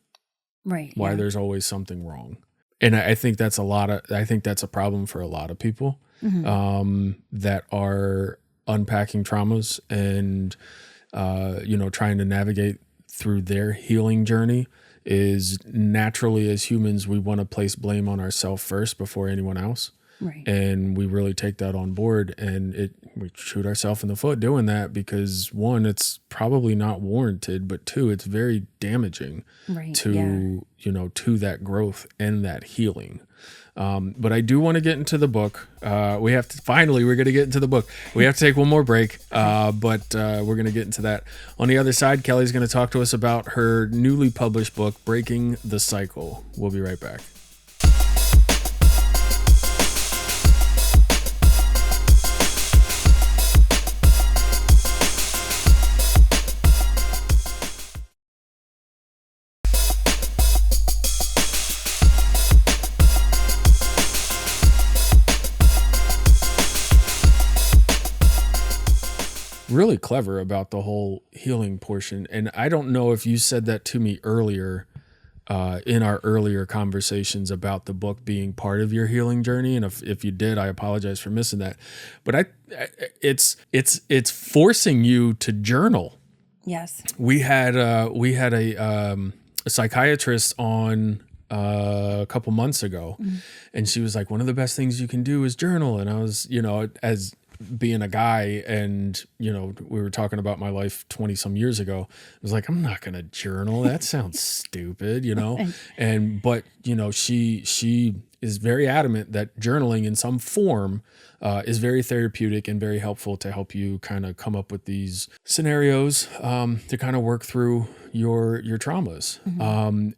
Right. Why there's always something wrong. And I think that's a problem for a lot of people that are unpacking traumas and, trying to navigate through their healing journey is naturally, as humans, we want to place blame on ourselves first before anyone else. Right. And we really take that on board, and we shoot ourselves in the foot doing that because, one, it's probably not warranted, but two, it's very damaging Right. to, to that growth and that healing. But I do want to get into the book. We're going to get into the book. We have to take one more break, but we're going to get into that. On the other side, Kelly's going to talk to us about her newly published book, Breaking the Cycle. We'll be right back. Really clever about the whole healing portion. And I don't know if you said that to me earlier in our earlier conversations about the book being part of your healing journey. And if you did, I apologize for missing that. But it's forcing you to journal. Yes. We had a psychiatrist on a couple months ago, and she was like, one of the best things you can do is journal. And I was, as being a guy, and we were talking about my life 20 some years ago, I was like, I'm not gonna journal, that sounds stupid, but she is very adamant that journaling in some form is very therapeutic and very helpful to help you kind of come up with these scenarios to kind of work through your traumas.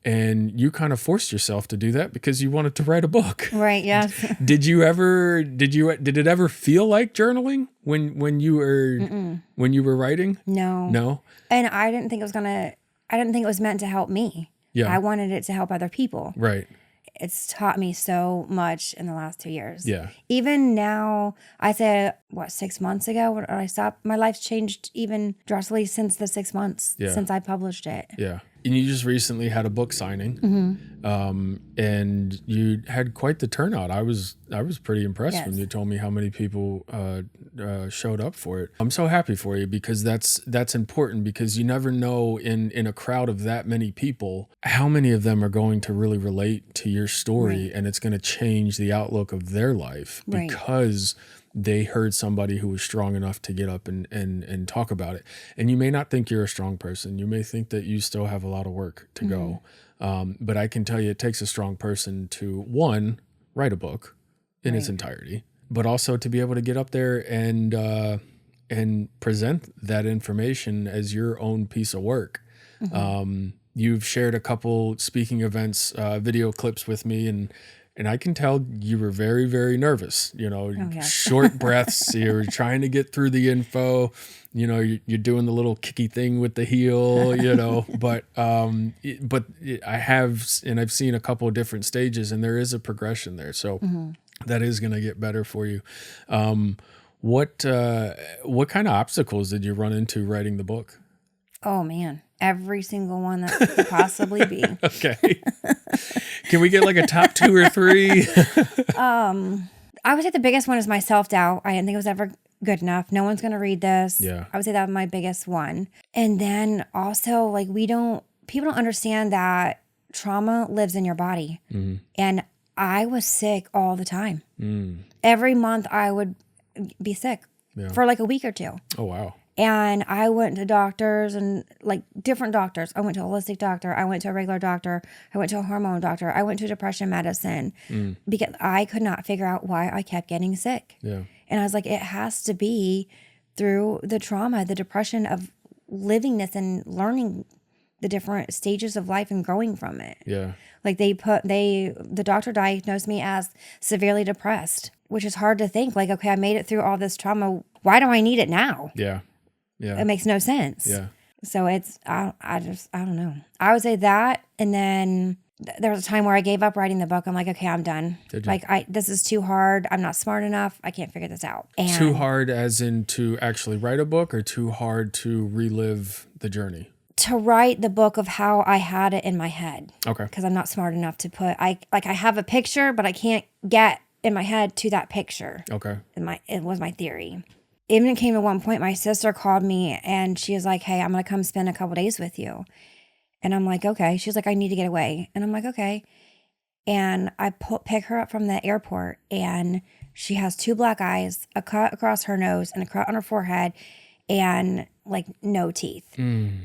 And you kind of forced yourself to do that because you wanted to write a book. Right. Yes. Did it ever feel like journaling when you were writing? No. And I didn't think it was meant to help me. Yeah. I wanted it to help other people. Right. It's taught me so much in the last 2 years. Yeah. Even now, I said, 6 months ago, when I stopped, my life's changed even drastically since the 6 months since I published it. Yeah. And you just recently had a book signing, and you had quite the turnout. I was pretty impressed when you told me how many people showed up for it. I'm so happy for you because that's important, because you never know in a crowd of that many people how many of them are going to really relate to your story, and it's going to change the outlook of their life because they heard somebody who was strong enough to get up and talk about it. And you may not think you're a strong person. You may think that you still have a lot of work to go. But I can tell you it takes a strong person to, one, write a book in its entirety, but also to be able to get up there and present that information as your own piece of work. You've shared a couple speaking events, video clips with me, and I can tell you were very, very nervous, short breaths. You're trying to get through the info, you're doing the little kicky thing with the heel, but I've seen a couple of different stages, and there is a progression there. So that is going to get better for you. What kind of obstacles did you run into writing the book? Oh man, every single one that could possibly be. Okay. Can we get like a top 2 or 3? I would say the biggest one is my self-doubt. I didn't think it was ever good enough. No one's going to read this. Yeah. I would say that was my biggest one. And then also people don't understand that trauma lives in your body. And I was sick all the time. Every month I would be sick for like a week or 2. Oh, wow. And I went to doctors and like different doctors. I went to a holistic doctor. I went to a regular doctor. I went to a hormone doctor. I went to depression medicine because I could not figure out why I kept getting sick. Yeah. And I was like, it has to be through the trauma, the depression of living this and learning the different stages of life and growing from it. Yeah. Like the doctor diagnosed me as severely depressed, which is hard to think. Like, okay, I made it through all this trauma. Why do I need it now? Yeah. Yeah. It makes no sense. Yeah. So I don't know. I would say that. And then there was a time where I gave up writing the book. I'm like, okay, I'm done. Did you? Like this is too hard. I'm not smart enough. I can't figure this out. And too hard as in to actually write a book, or too hard to relive the journey? To write the book of how I had it in my head. Okay. Because I'm not smart enough to put, I have a picture, but I can't get in my head to that picture. Okay. It was my theory. even it came to one point, my sister called me and she was like, hey, I'm going to come spend a couple days with you. And I'm like, okay. She's like, I need to get away. And I'm like, okay. And I pick her up from the airport and she has 2 black eyes, a cut across her nose and a cut on her forehead and like no teeth. And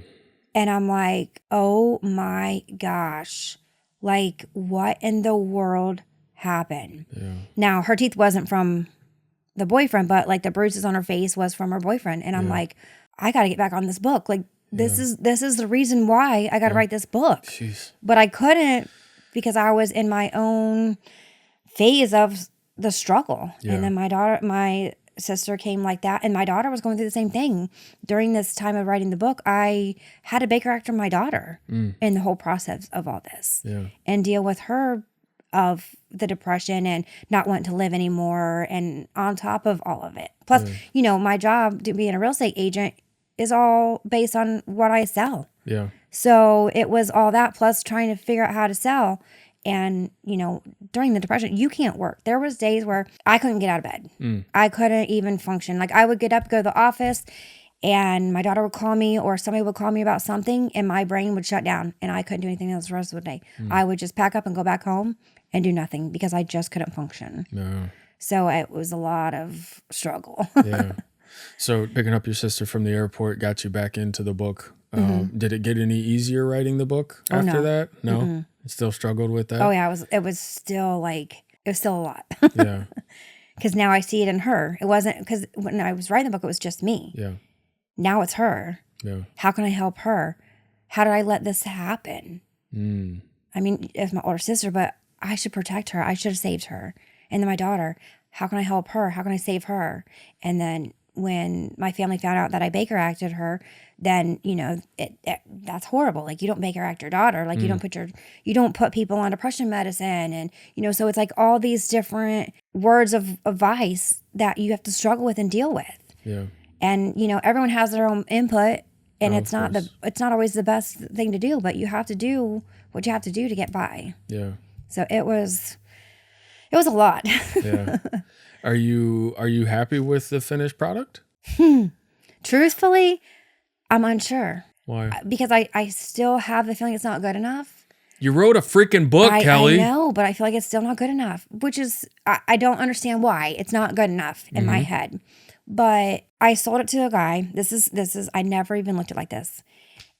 I'm like, oh my gosh, like what in the world happened? Yeah. Now her teeth wasn't from the boyfriend, but like the bruises on her face was from her boyfriend. And I'm like, I got to get back on this book. Like this is the reason why I got to write this book. Jeez. But I couldn't because I was in my own phase of the struggle. Yeah. And then my sister came like that. And my daughter was going through the same thing. During this time of writing the book, I had to Baker act my daughter in the whole process of all this Yeah. and deal with her of the depression and not wanting to live anymore. And on top of all of it, plus, you know, my job to being a real estate agent is all based on what I sell. Yeah. So it was all that plus trying to figure out how to sell. And, you know, during the depression, you can't work. There was days where I couldn't get out of bed. I couldn't even function. Like I would get up, go to the office, and my daughter would call me or somebody would call me about something and my brain would shut down and I couldn't do anything else the rest of the day. I would just pack up and go back home and do nothing because I just couldn't function. No. So it was a lot of struggle. Yeah. So picking up your sister from the airport got you back into the book. Did it get any easier writing the book after no. that? No? Still struggled with that? Oh yeah, it was still a lot. Yeah. Because now I see it in her. It wasn't because when I was writing the book, it was just me. Yeah. Now it's her. Yeah. How can I help her? How did I let this happen? Mm. I mean, it's my older sister, but I should protect her. I should have saved her. And then my daughter, how can I help her? How can I save her? And then when my family found out that I Baker acted her, then, you know, that's horrible. Like you don't Baker act your daughter. Like you don't put people on depression medicine. And, you know, so it's like all these different words of advice that you have to struggle with and deal with. Yeah. And, you know, everyone has their own input and Oh, it's not course. it's not always the best thing to do, but you have to do what you have to do to get by. Yeah. So it was a lot. Yeah. Are you happy with the finished product? Truthfully, I'm unsure Why? because I still have the feeling it's not good enough. You wrote a freaking book, Kelly. I know, but I feel like it's still not good enough, which is, I don't understand why it's not good enough in my head. But I sold it to a guy. This is, I never even looked at it like this.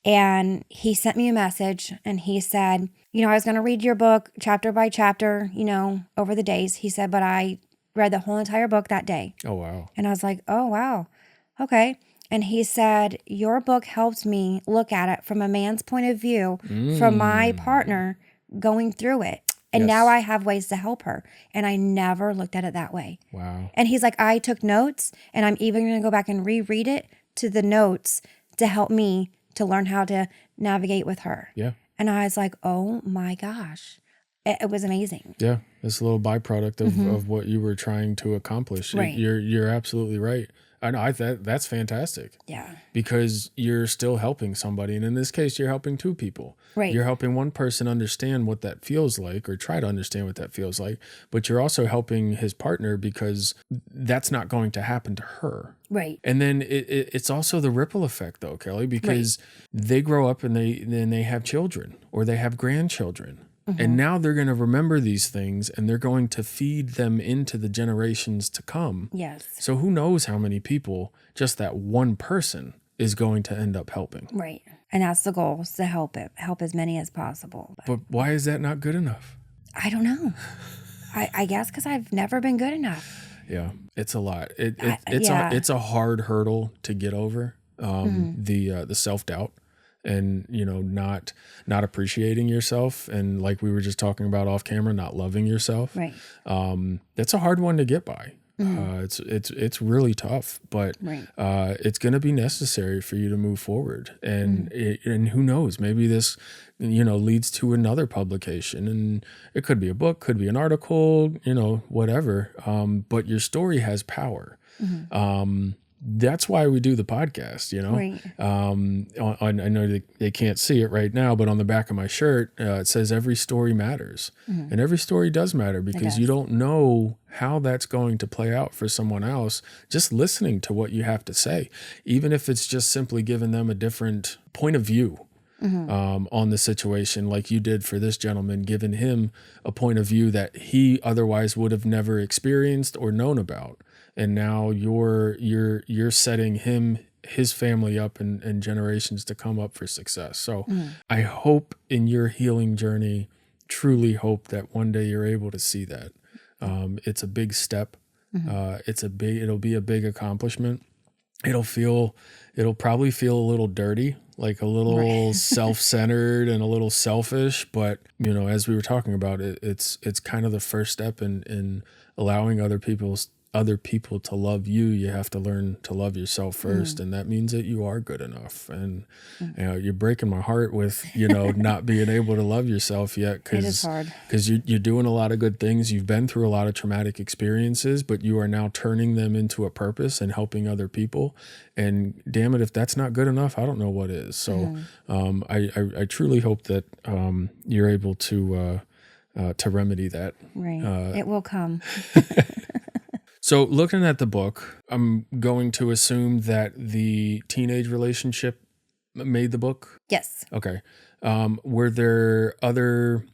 And he sent me a message and he said, you know, I was going to read your book chapter by chapter, you know, over the days. He said, but I read the whole entire book that day. Oh, wow. And I was like, oh, wow. Okay. And he said, your book helped me look at it from a man's point of view, from my partner going through it. And Yes. now I have ways to help her. And I never looked at it that way. Wow. And he's like, I took notes and I'm even going to go back and reread it to the notes to help me to learn how to navigate with her. Yeah. And I was like, oh my gosh. It was amazing. Yeah. It's a little byproduct of what you were trying to accomplish. Right. You're absolutely right. I know that's fantastic Yeah. because you're still helping somebody. And in this case, you're helping 2 people. Right. You're helping one person understand what that feels like or try to understand what that feels like. But you're also helping his partner because that's not going to happen to her. Right. And then it's also the ripple effect, though, Kelly, because they grow up and they have children or they have grandchildren. And now they're going to remember these things and they're going to feed them into the generations to come. Yes. So who knows how many people just that one person is going to end up helping. Right. And that's the goal, is to help as many as possible. But why is that not good enough? I don't know. I guess because I've never been good enough. Yeah, it's a lot. Yeah. It's a hard hurdle to get over. The self-doubt and, you know, not appreciating yourself. And like we were just talking about off camera, not loving yourself. Right. That's a hard one to get by. It's really tough, but Right. it's going to be necessary for you to move forward. And and who knows, maybe this, you know, leads to another publication, and it could be a book, could be an article, you know, whatever. But your story has power. that's why we do the podcast, you know? Right. I know they can't see it right now, but on the back of my shirt, it says every story matters. And every story does matter because you don't know how that's going to play out for someone else. Just listening to what you have to say, even if it's just simply giving them a different point of view on the situation, like you did for this gentleman, giving him a point of view that he otherwise would have never experienced or known about. And now you're setting his family up and generations to come up for success. So I hope in your healing journey, truly hope that one day you're able to see that. It's a big step. It'll be a big accomplishment. It'll probably feel a little dirty, like a little self-centered and a little selfish. But, you know, as we were talking about it's kind of the first step in allowing other people to love you. You have to learn to love yourself first. And that means that you are good enough. And you know, you're breaking my heart with, you know, not being able to love yourself yet. It is hard. Because you're doing a lot of good things. You've been through a lot of traumatic experiences, but you are now turning them into a purpose and helping other people. And damn it, if that's not good enough, I don't know what is. So I truly hope that you're able to remedy that. Right. It will come. So looking at the book, I'm going to assume that the teenage relationship made the book? Yes. Okay. Were there other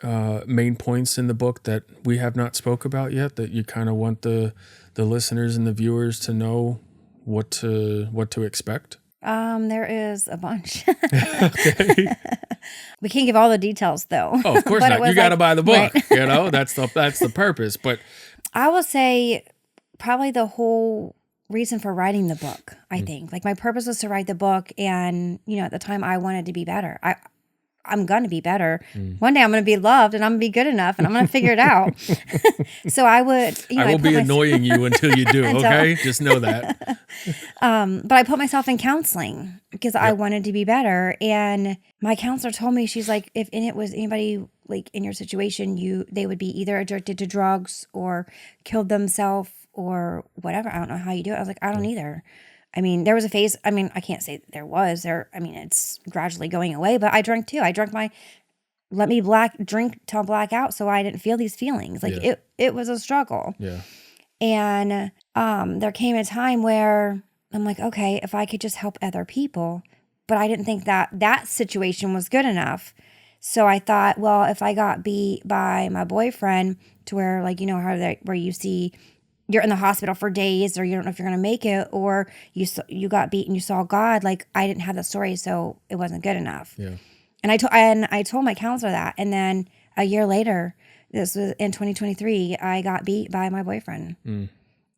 main points in the book that we have not spoke about yet that you kind of want the listeners and the viewers to know what to expect? There is a bunch. Okay. We can't give all the details though. Oh, of course But not. it was You got to like- buy the book. right. You know, that's the purpose. But I will say probably the whole reason for writing the book, I think. Like my purpose was to write the book, and you know, at the time I wanted to be better. I'm going to be better. One day I'm going to be loved and I'm going to be good enough and I'm going to figure it out. So I would, you know, I will be annoying you until you do. Okay. Just know that. but I put myself in counseling because I wanted to be better. And my counselor told me, she's like, if it was anybody like in your situation, they would be either addicted to drugs or killed themselves or whatever. I don't know how you do it. I was like, I don't either. I mean, there was a phase, I mean, I can't say it's gradually going away, but I drank too. I drank let me drink till black out so I didn't feel these feelings. Like it was a struggle. Yeah. And there came a time where I'm like, okay, if I could just help other people, but I didn't think that situation was good enough. So I thought, well, if I got beat by my boyfriend to where, like, you know, where you see you're in the hospital for days or you don't know if you're going to make it, or you got beat and you saw God, like I didn't have that story, so it wasn't good enough. Yeah. And I told my counselor that. And then a year later, this was in 2023, I got beat by my boyfriend.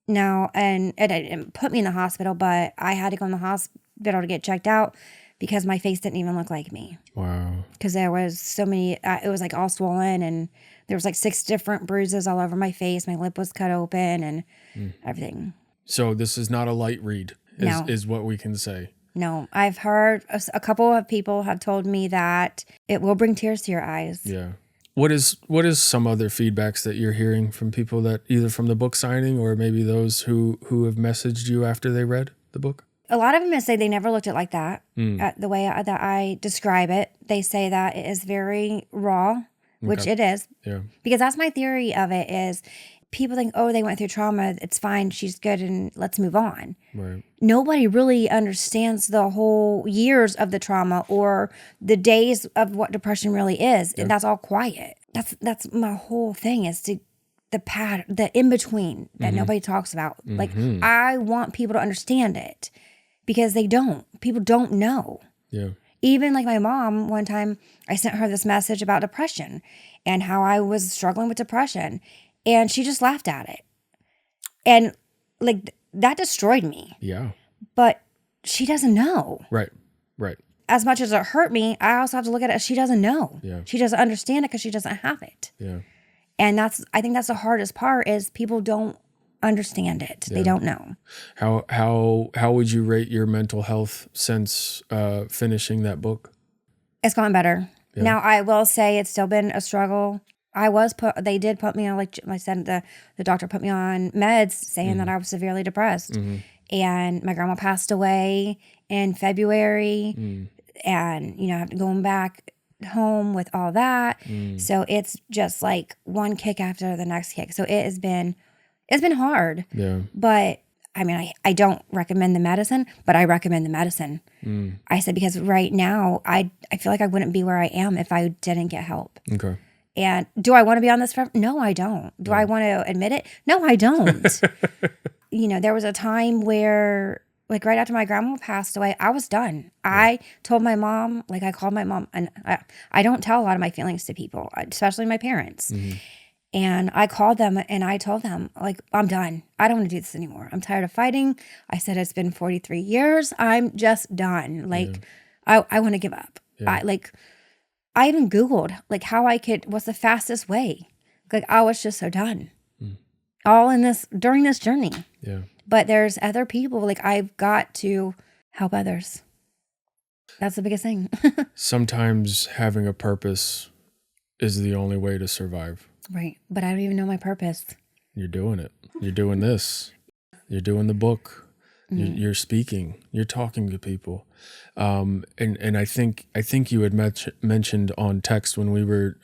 Now, and it didn't put me in the hospital, but I had to go in the hospital to get checked out because my face didn't even look like me. Wow. Because there was so many, it was like all swollen, and there was like 6 different bruises all over my face. My lip was cut open and everything. So this is not a light read, No. is what we can say. No, I've heard a couple of people have told me that it will bring tears to your eyes. Yeah. What is some other feedbacks that you're hearing from people that either from the book signing or maybe those who have messaged you after they read the book? A lot of them say they never looked at it like that, the way that I describe it. They say that it is very raw, which it is. Yeah. Because that's my theory of it is people think, oh, they went through trauma, it's fine, she's good, and let's move on. Right. Nobody really understands the whole years of the trauma or the days of what depression really is. And that's all quiet. That's my whole thing is the in-between that nobody talks about. Like, I want people to understand it because they don't. People don't know. Yeah. Even like my mom, one time I sent her this message about depression and how I was struggling with depression, and she just laughed at it. And like that destroyed me. Yeah. But she doesn't know. Right. Right. As much as it hurt me, I also have to look at it as she doesn't know. Yeah. She doesn't understand it because she doesn't have it. Yeah. And I think that's the hardest part is people don't understand it. They don't know. How would you rate your mental health since finishing that book? It's gone better. Yeah. Now, I will say it's still been a struggle. They did put me on, like I said, the doctor put me on meds saying that I was severely depressed. and my grandma passed away in February, and going back home with all that. So it's just like one kick after the next kick. So it's been hard. Yeah. But I mean, I don't recommend the medicine, but I recommend the medicine. I said, because right now I feel like I wouldn't be where I am if I didn't get help. Okay. And do I want to be on this forever? No, I don't. Do I want to admit it? No, I don't. There was a time where, like, right after my grandma passed away, I was done. I told my mom, like, I called my mom, and I don't tell a lot of my feelings to people, especially my parents. And I called them and I told them, like, I'm done. I don't want to do this anymore. I'm tired of fighting. I said, it's been 43 years. I'm just done. Like, I want to give up. I even Googled, like, what's the fastest way? Like, I was just so done. All during this journey. Yeah. But there's other people, like, I've got to help others. That's the biggest thing. Sometimes having a purpose is the only way to survive. Right. But I don't even know my purpose. You're doing it. You're doing this. You're doing the book. You're speaking. You're talking to people. And I think you had mentioned on text when we were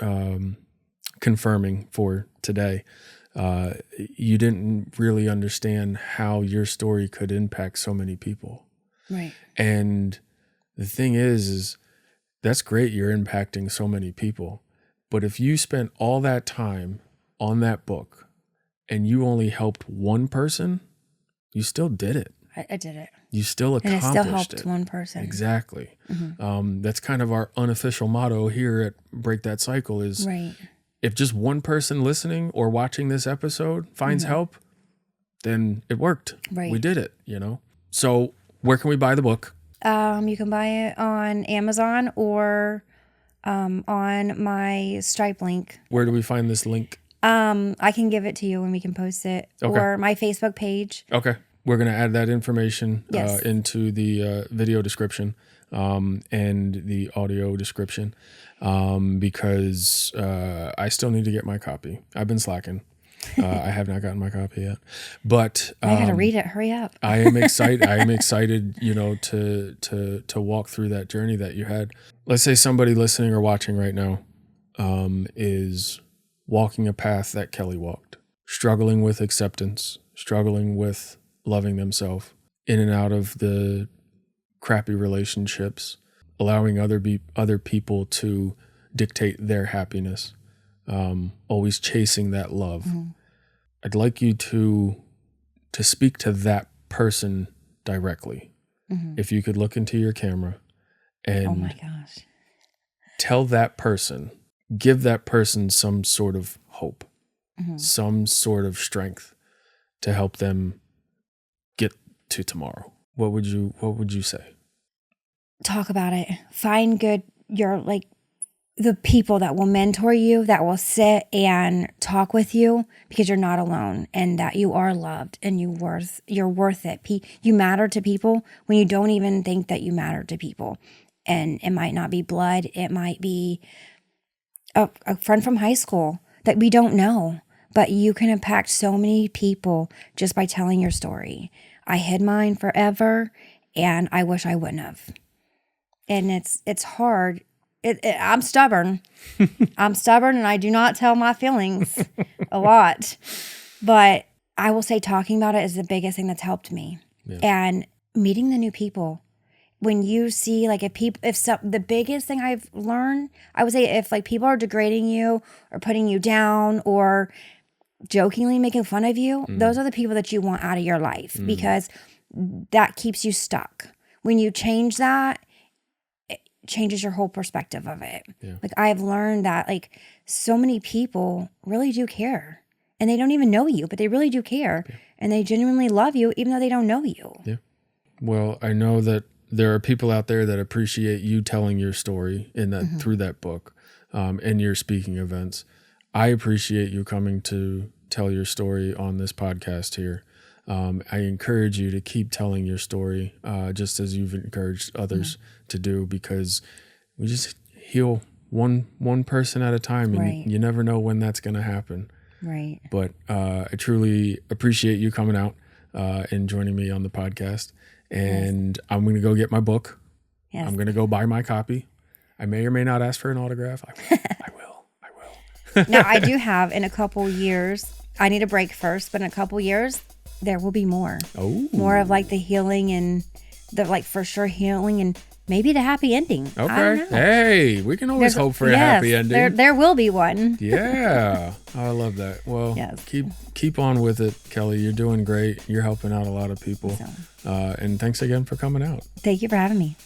confirming for today, you didn't really understand how your story could impact so many people. Right. And the thing is that's great. You're impacting so many people. But if you spent all that time on that book and you only helped one person, you still did it. I did it. You still accomplished and it still helped one person. Exactly. That's kind of our unofficial motto here at Break That Cycle is right. If just one person listening or watching this episode finds help, then it worked. Right. We did it, So where can we buy the book? You can buy it on Amazon or on my Stripe link. Where do we find this link? I can give it to you and we can post it. Okay. Or my Facebook page. Okay. We're going to add that information Yes. into the video description and the audio description because I still need to get my copy. I've been slacking. I have not gotten my copy yet, but I got to read it. Hurry up. I am excited. I am excited, to walk through that journey that you had. Let's say somebody listening or watching right now is walking a path that Kelly walked, struggling with acceptance, struggling with loving themselves, in and out of the crappy relationships, allowing other people to dictate their happiness, always chasing that love. I'd like you to speak to that person directly. If you could look into your camera and Oh my gosh. tell that person, give that person some sort of hope, some sort of strength to help them get to tomorrow. What would you say? Talk about it. Find the people that will mentor you, that will sit and talk with you, because you're not alone and that you are loved and you're worth it. You matter to people when you don't even think that you matter to people. And it might not be blood. It might be a friend from high school that we don't know, but you can impact so many people just by telling your story. I hid mine forever and I wish I wouldn't have. And it's hard. I'm stubborn. I'm stubborn and I do not tell my feelings a lot. But I will say talking about it is the biggest thing that's helped me. Yeah. And meeting the new people. When you see, like, the biggest thing I've learned, I would say if, like, people are degrading you or putting you down or jokingly making fun of you, those are the people that you want out of your life because that keeps you stuck. When you change that, it changes your whole perspective of it. Yeah. Like, I've learned that, like, so many people really do care. And they don't even know you, but they really do care. Yeah. And they genuinely love you even though they don't know you. Yeah. Well, I know that there are people out there that appreciate you telling your story in that through that book and your speaking events. I appreciate you coming to tell your story on this podcast here. I encourage you to keep telling your story just as you've encouraged others to do, because we just heal one person at a time, and Right. you never know when that's going to happen. Right. But I truly appreciate you coming out and joining me on the podcast. And I'm going to go get my book. Yes. I'm going to go buy my copy. I may or may not ask for an autograph. I will. Now, I do have in a couple years, I need a break first, but in a couple years, there will be more. Oh. More of like the healing and the like for sure healing and maybe the happy ending. I Okay. don't know. Hey, we can always hope for a happy ending. There will be one. Yeah. I love that. Well, Yes. keep on with it, Kelly. You're doing great. You're helping out a lot of people. So, And thanks again for coming out. thank you for having me.